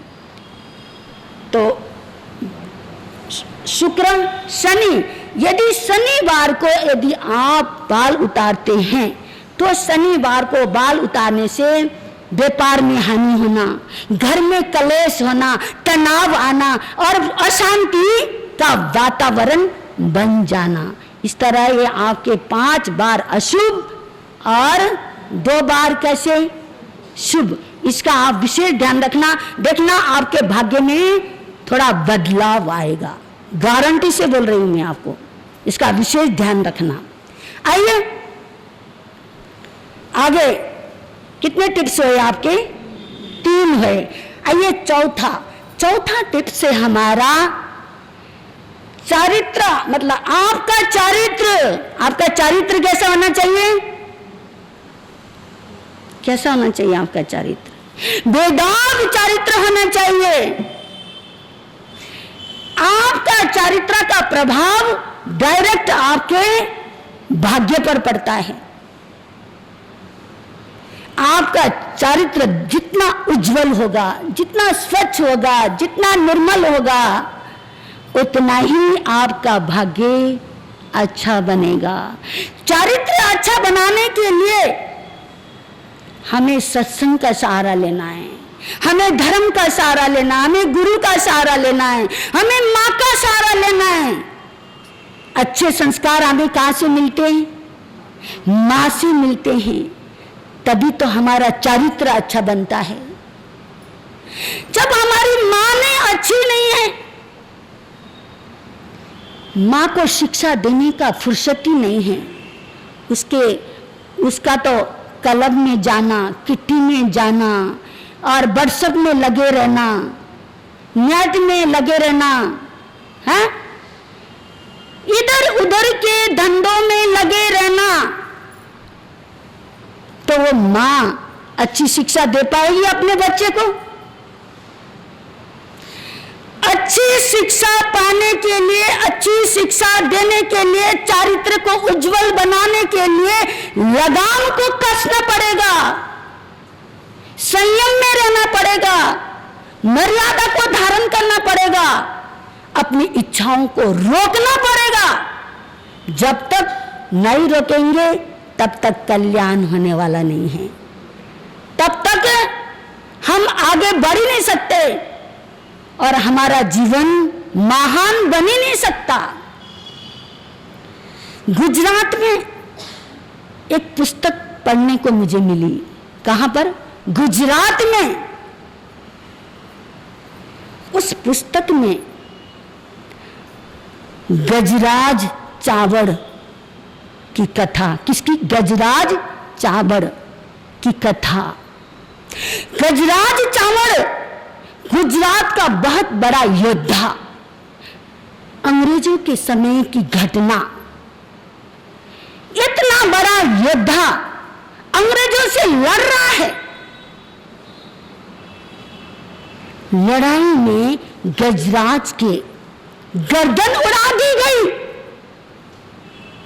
तो शुक्र शनि, यदि शनिवार को यदि आप बाल उतारते हैं तो शनिवार को बाल उतारने से व्यापार में हानि होना, घर में कलेश होना, तनाव आना और अशांति का वातावरण बन जाना। इस तरह ये आपके 5 बार अशुभ और 2 बार कैसे शुभ, इसका आप विशेष ध्यान रखना। देखना आपके भाग्य में थोड़ा बदलाव आएगा, गारंटी से बोल रही हूं मैं आपको, इसका विशेष ध्यान रखना। आइए आगे कितने टिप्स हुए आपके? 3 हुए। आइए चौथा टिप्स से हमारा चारित्र, मतलब आपका चारित्र कैसा होना चाहिए? कैसा होना चाहिए आपका चारित्र? बेदाग चारित्र होना चाहिए। आपका चारित्र का प्रभाव डायरेक्ट आपके भाग्य पर पड़ता है। आपका चारित्र जितना उज्जवल होगा, जितना स्वच्छ होगा, जितना निर्मल होगा, उतना ही आपका भाग्य अच्छा बनेगा। चारित्र अच्छा बनाने के लिए हमें सत्संग का सहारा लेना है, हमें धर्म का सहारा लेना है, हमें गुरु का सहारा लेना है, हमें माँ का सहारा लेना है। अच्छे संस्कार हमें कहाँ से मिलते हैं? माँ से मिलते हैं। तभी तो हमारा चारित्र अच्छा बनता है। जब हमारी माँ ने अच्छी नहीं है, माँ को शिक्षा देने का फुर्सत ही नहीं है, उसका तो क्लब में जाना, किट्टी में जाना और व्हाट्सएप में लगे रहना, नेट में लगे रहना, है इधर उधर के धंधों में लगे रहना, तो वो माँ अच्छी शिक्षा दे पाएगी अपने बच्चे को? अच्छी शिक्षा पाने के लिए, अच्छी शिक्षा देने के लिए, चारित्र को उज्जवल बनाने के लिए लगाम को कसना पड़ेगा, संयम में रहना पड़ेगा, मर्यादा को धारण करना पड़ेगा, अपनी इच्छाओं को रोकना पड़ेगा। जब तक नहीं रोकेंगे तब तक कल्याण होने वाला नहीं है, तब तक हम आगे बढ़ ही नहीं सकते और हमारा जीवन महान बन ही नहीं सकता। गुजरात में एक पुस्तक पढ़ने को मुझे मिली। कहां पर? गुजरात में। उस पुस्तक में गजराज चावड़ की कथा, किसकी? गजराज चावड़ की कथा। गजराज चावड़ गुजरात का बहुत बड़ा योद्धा, अंग्रेजों के समय की घटना। इतना बड़ा योद्धा अंग्रेजों से लड़ रहा है। लड़ाई में गजराज के गर्दन उड़ा दी गई।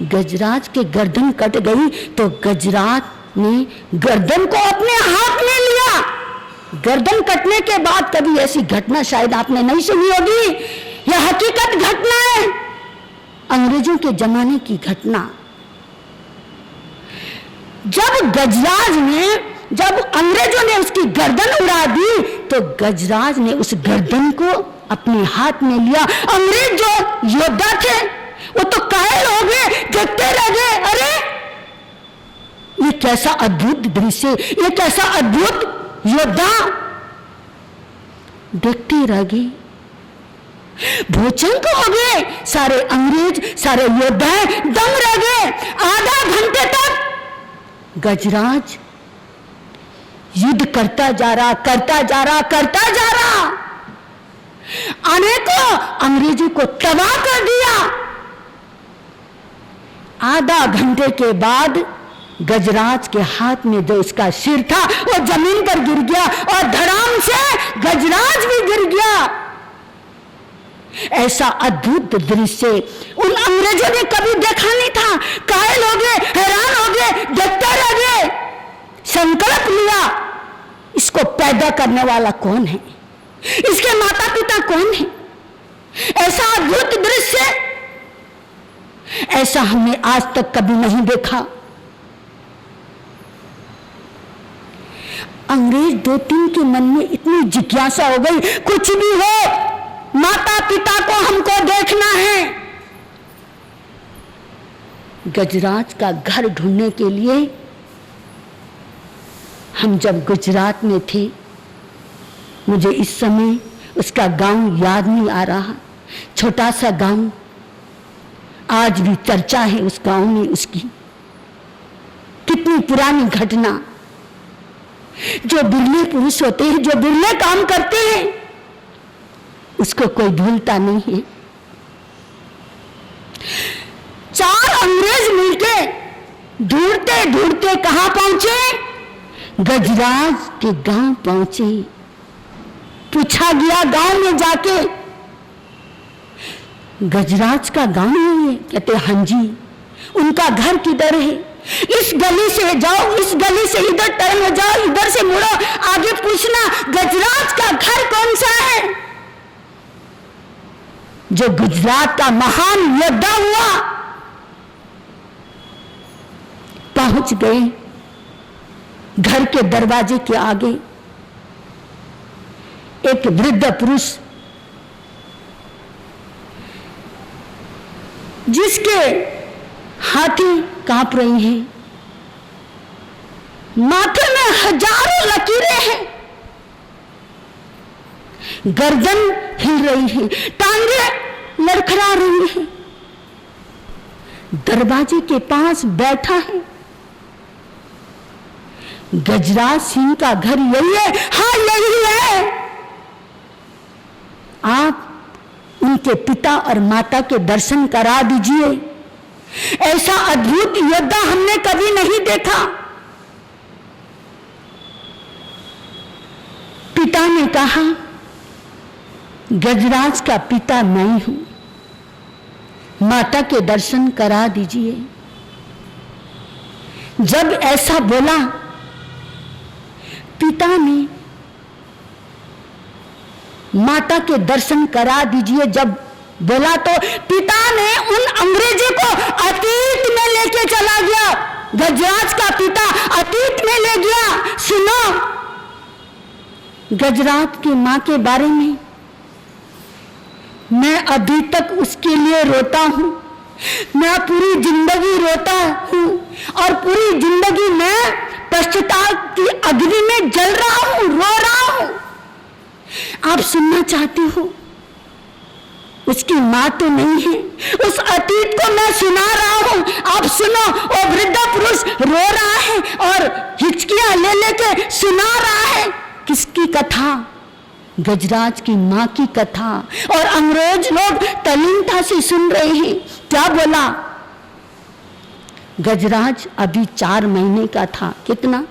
गजराज के गर्दन कट गई तो गजराज ने गर्दन को अपने हाथ में लिया। गर्दन कटने के बाद कभी ऐसी घटना शायद आपने नहीं सुनी होगी, यह हकीकत घटना है, अंग्रेजों के जमाने की घटना। जब अंग्रेजों ने उसकी गर्दन उड़ा दी तो गजराज ने उस गर्दन को अपने हाथ में लिया। अंग्रेज जो योद्धा थे वो तो कायल हो गए, देखते रह गए। अरे ये कैसा अद्भुत दृश्य, ये कैसा अद्भुत योद्धा, देखते रह गए, भोचंक हो गए। सारे अंग्रेज, सारे योद्धा दंग रह गए। आधा घंटे तक गजराज युद्ध करता जा रहा। अनेकों अंग्रेजों को तबाह कर दिया। आधा घंटे के बाद गजराज के हाथ में जो उसका सिर था वो जमीन पर गिर गया और धड़ाम से गजराज भी गिर गया। ऐसा अद्भुत दृश्य उन अंग्रेजों ने कभी देखा नहीं था। कायल हो गए, हैरान हो गए, देखते रह गए। संकल्प लिया, इसको पैदा करने वाला कौन है, इसके माता पिता कौन है। ऐसा अद्भुत दृश्य ऐसा हमने आज तक कभी नहीं देखा। अंग्रेज 2-3 के मन में इतनी जिज्ञासा हो गई, कुछ भी हो माता पिता को हमको देखना है। गजराज का घर ढूंढने के लिए हम जब गुजरात में थे, मुझे इस समय उसका गांव याद नहीं आ रहा, छोटा सा गांव, आज भी चर्चा है उस गांव में उसकी। कितनी पुरानी घटना। जो बिरले पुरुष होते हैं, जो बिरले काम करते हैं, उसको कोई भूलता नहीं है। 4 अंग्रेज मिलके ढूंढते ढूंढते कहां पहुंचे? गजराज के गांव पहुंचे। पूछा गया गांव में जाके, गजराज का गांव है? कहते हाँ जी। उनका घर किधर है? इस गली से जाओ, इस गली से इधर टर्न हो जाओ, इधर से मुड़ो, आगे पूछना गजराज का घर कौन सा है। जो गुजरात का महान योद्धा हुआ, पहुंच गए घर के दरवाजे के आगे। एक वृद्ध पुरुष जिसके हाथी कांप रही हैं, माथे में हजारों लकीरें हैं, गर्दन हिल रही है, टांगे लड़खड़ा रही हैं, दरवाजे के पास बैठा है। गजराज सिंह का घर यही है? हाँ यही है। आप उनके पिता और माता के दर्शन करा दीजिए। ऐसा अद्भुत योद्धा हमने कभी नहीं देखा। पिता ने कहा, गजराज का पिता मैं हूं, माता के दर्शन करा दीजिए। जब ऐसा बोला, पिता ने माता के दर्शन करा दीजिए जब बोला, तो पिता ने उन अंग्रेजों को अतीत में लेके चला गया। गजराज का पिता अतीत में ले गया। सुनो गजराज की मां के बारे में, मैं अभी तक उसके लिए रोता हूं। मैं पूरी जिंदगी रोता हूं और पूरी जिंदगी मैं पश्चाताप की अग्नि में जल रहा हूं, रो रहा हूं। आप सुनना चाहते हो? उसकी मां तो नहीं है, उस अतीत को मैं सुना रहा हूं। आप सुनो, वो वृद्ध पुरुष रो रहा है और हिचकियां ले लेके सुना रहा है। किसकी कथा? गजराज की मां की कथा। और अंग्रेज लोग तल्लीनता से सुन रहे हैं। क्या बोला? गजराज अभी 4 महीने का था। कितना?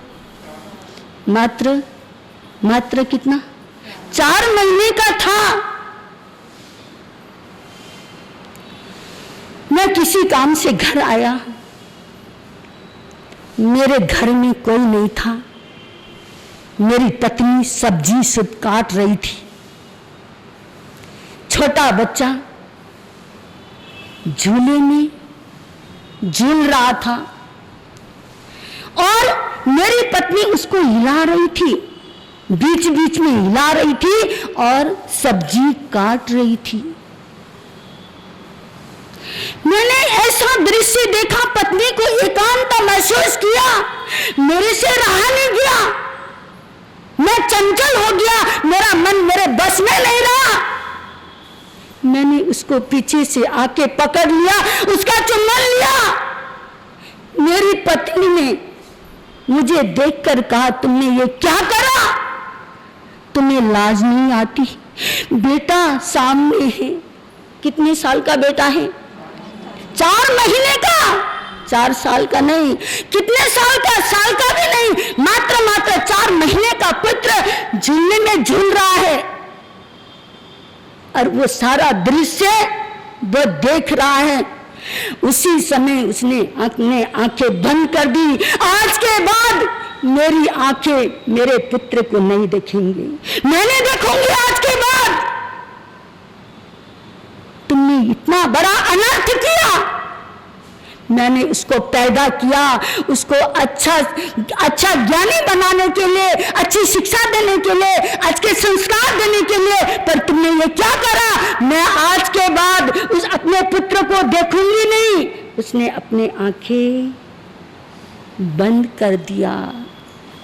मात्र कितना? 4 महीने का था। मैं किसी काम से घर आया, मेरे घर में कोई नहीं था। मेरी पत्नी सब्जी सब काट रही थी। छोटा बच्चा झूले में झूल रहा था और मेरी पत्नी उसको हिला रही थी, बीच बीच में हिला रही थी और सब्जी काट रही थी। मैंने ऐसा दृश्य देखा, पत्नी को एकांत महसूस किया, मेरे से रहा नहीं गया। मैं चंचल हो गया, मेरा मन मेरे बस में नहीं रहा। मैंने उसको पीछे से आके पकड़ लिया, उसका चुम्बन लिया। मेरी पत्नी ने मुझे देखकर कहा, तुमने ये क्या करा? तुम्हें लाज नहीं आती? बेटा सामने है। कितने साल का बेटा है? 4 महीने का। 4 साल का नहीं। कितने साल का? साल का भी नहीं, मात्र 4 महीने का पुत्र झूलने में झूल रहा है। और वो सारा दृश्य वो देख रहा है। उसी समय उसने अपने आंखें बंद कर दी। आज के बाद मेरी आंखें मेरे पुत्र को नहीं देखेंगी, मैं नहीं देखूंगी आज के बाद। तुमने इतना बड़ा अनर्थ किया। मैंने उसको पैदा किया, उसको अच्छा ज्ञानी बनाने के लिए, अच्छी शिक्षा देने के लिए, अच्छे संस्कार देने के लिए, पर तुमने ये क्या करा? मैं आज के बाद उस अपने पुत्र को देखूंगी नहीं। उसने अपने आंखें बंद कर दिया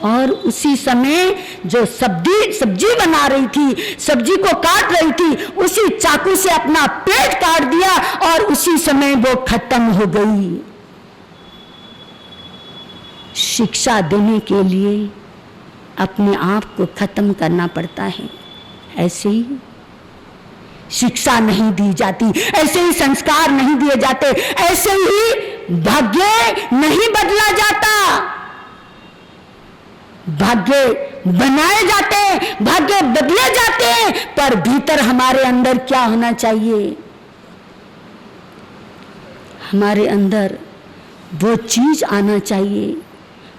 और उसी समय जो सब्जी बना रही थी, सब्जी को काट रही थी, उसी चाकू से अपना पेट काट दिया और उसी समय वो खत्म हो गई। शिक्षा देने के लिए अपने आप को खत्म करना पड़ता है। ऐसे ही शिक्षा नहीं दी जाती, ऐसे ही संस्कार नहीं दिए जाते, ऐसे ही भाग्य नहीं बदला जाता। भाग्य बनाए जाते, भाग्य बदले जाते, पर भीतर हमारे अंदर क्या होना चाहिए? हमारे अंदर वो चीज आना चाहिए,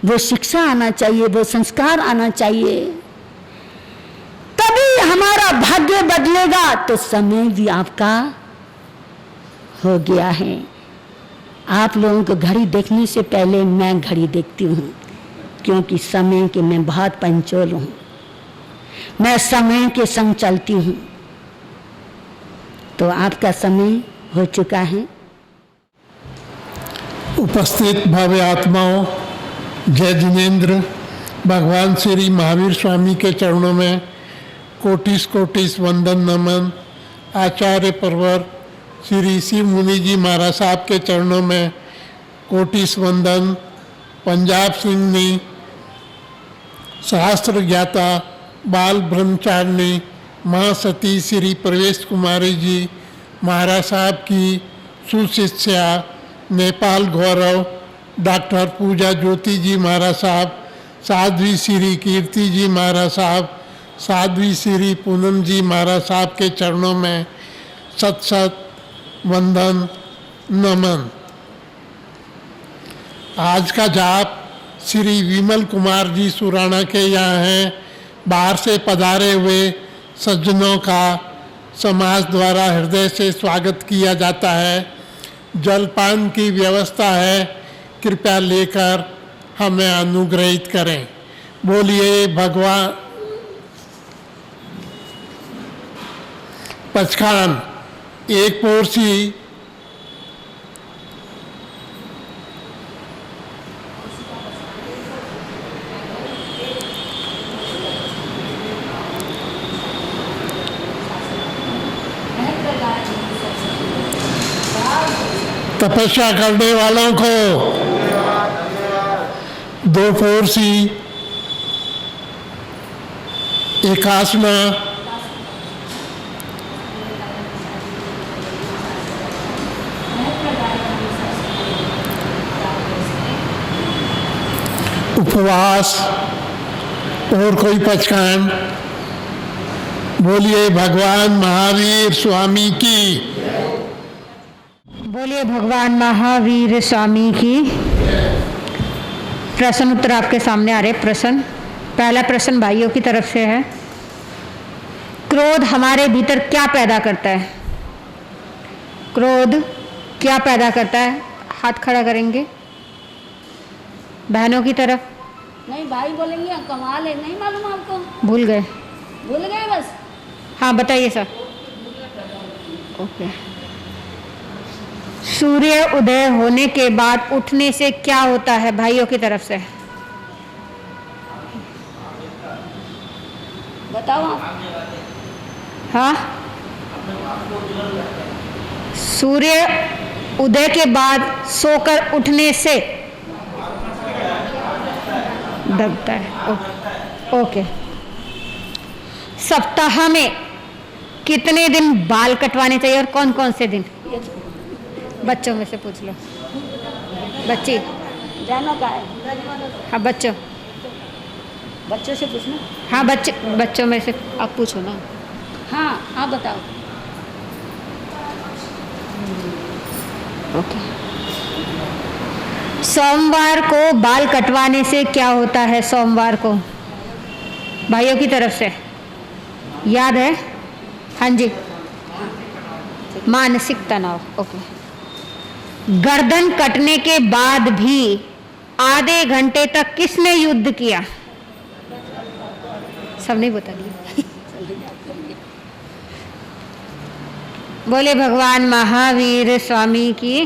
वो शिक्षा आना चाहिए, वो संस्कार आना चाहिए, तभी हमारा भाग्य बदलेगा। तो समय भी आपका हो गया है। आप लोगों को घड़ी देखने से पहले मैं घड़ी देखती हूँ, क्योंकि समय के मैं बहुत पंचोल हूँ, मैं समय के संग चलती हूँ। तो आपका समय हो चुका है। उपस्थित भव्य आत्माओं, जय जिनेन्द्र। भगवान श्री महावीर स्वामी के चरणों में कोटिस कोटिस वंदन नमन। आचार्य परवर श्री शिव मुनि जी महाराज साहब के चरणों में कोटिस वंदन। पंजाब सिंह शास्त्र ज्ञाता बाल ब्रह्मचारिणी माँ सती श्री प्रवेश कुमारी जी महाराज साहब की सुशिष्या नेपाल गौरव डॉक्टर पूजा ज्योति जी महाराज साहब, साध्वी श्री कीर्ति जी महाराज साहब, साध्वी श्री पूनम जी महाराज साहब के चरणों में सत सत वंदन नमन। आज का जाप श्री विमल कुमार जी सुराना के यहाँ हैं। बाहर से पधारे हुए सज्जनों का समाज द्वारा हृदय से स्वागत किया जाता है। जलपान की व्यवस्था है, कृपया लेकर हमें अनुग्रहित करें। बोलिए भगवान। पचखान एक पोरसी तपस्या करने वालों को, दो फोरसी, एक आसना, उपवास और कोई पचखान। बोलिए भगवान महावीर स्वामी की। बोलिए भगवान महावीर स्वामी की। प्रश्न उत्तर आपके सामने आ रहे। प्रश्न, पहला प्रश्न भाइयों की तरफ से है। क्रोध हमारे भीतर क्या पैदा करता है? क्रोध क्या पैदा करता है? हाथ खड़ा करेंगे बहनों की तरफ। नहीं भाई बोलेंगे, कमाल है, नहीं मालूम आपको? भूल गए? भूल गए बस। हाँ बताइए सर। ओके। सूर्य उदय होने के बाद उठने से क्या होता है? भाइयों की तरफ से बताओ आप। हाँ, सूर्य उदय के बाद सोकर उठने से दबता है। ओके। सप्ताह में कितने दिन बाल कटवाने चाहिए और कौन कौन से दिन? बच्चों में से पूछ लो। बच्ची जानो का है? हाँ बच्चों से पूछना। हाँ बच्चों में से आप पूछो ना। हाँ आप बताओ। ओके। सोमवार को बाल कटवाने से क्या होता है? सोमवार को भाइयों की तरफ से याद है? हाँ जी, मानसिक तनाव। ओके। गर्दन कटने के बाद भी आधे घंटे तक किसने युद्ध किया? सब नहीं बता दिया। बोले भगवान महावीर स्वामी की।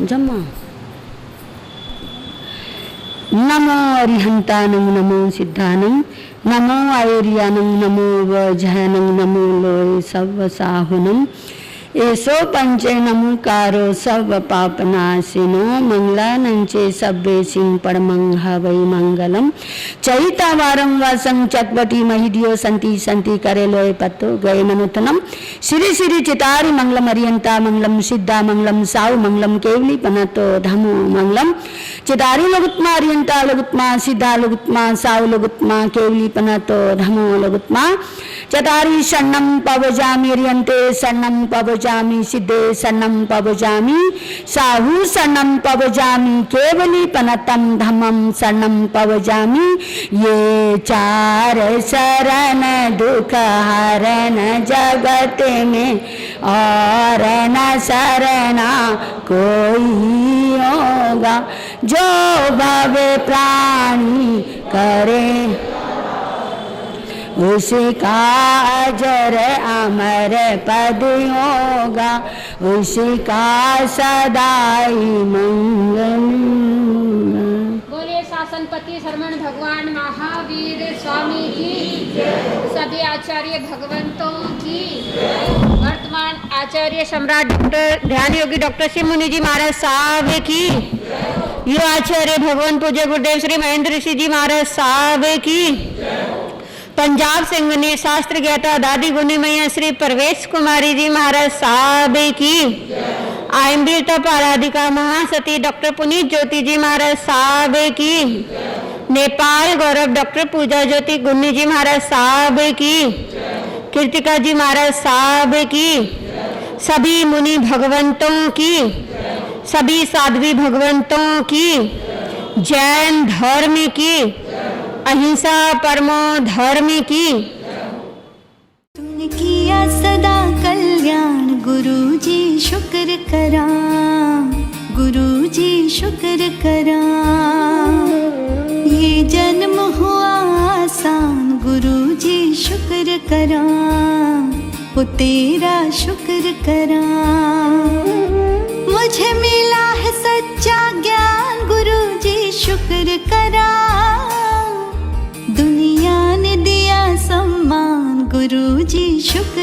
जम्मा। नमो अरिहंतानं नमो सिद्धानं नमो आयुर्यानं नमो वज्रनं नमो लोय सवसाहुनं एसो पंचे नमुकारो सब पापनाशिनो मंगलानं चे सब्बे सिंह परमं हवै मंगलम चैतावारं वासं चक्वटी महिदियो संति संति करे लोय पत्तो गए मनुतनम श्री श्री चितारी मंगलम अरियंता मंगलम सिद्धा मंगलम साउ मंगलम केवली पनतो धमो मंगलम चितारी लघुत्मा अरियंता लघुत्मा सिद्धा लघुत्मा साउ लघुत्मा केवली पनतो धमो लघुत्मा चतारी शरणं पवजामि अरियंते शरणं पवजामि सिद्धे शरणं पवजामि साहु शरणं पवजामि केवली पनतं धम्मं शरणं पवजामि ये चार शरण दुख हरण जगत में और न शरणा कोई होगा जो भवे प्राणी करे उसका अजर अमर पद होगा उसका सदाई मंगल। बोले शासनपति शरवण भगवान महावीर स्वामी की, सभी आचार्य भगवंतों की, वर्तमान आचार्य सम्राट डॉक्टर ध्यान योगी डॉक्टर श्री मुनि जी महाराज साहब की, युवा आचार्य भगवान पूज्य गुरुदेव श्री महेंद्र ऋषि जी महाराज साहब की, पंजाब सिंगनी शास्त्र ज्ञाता दादी गुनी मैया श्री प्रवेश कुमारी जी महाराज साहब की, आयम्बीरता पाराधिका महासती डॉक्टर पुनीत ज्योति जी महाराज साहब की, नेपाल गौरव डॉक्टर पूजा ज्योति गुन्नी जी महाराज साहब की, कीर्तिका जी महाराज साहब की, सभी मुनि भगवंतों की, सभी साध्वी भगवंतों की, जैन धर्म की, अहिंसा परमो धर्म की। तूने किया सदा कल्याण गुरु जी शुक्र करा, गुरु जी शुक्र करा। ये जन्म हुआ आसान गुरु जी शुक्र करा, वो तेरा शुक्र करा। मुझे मिला है सच्चा ज्ञान गुरु जी शुक्र करा, दुनिया ने दिया सम्मान गुरु जी शुक्र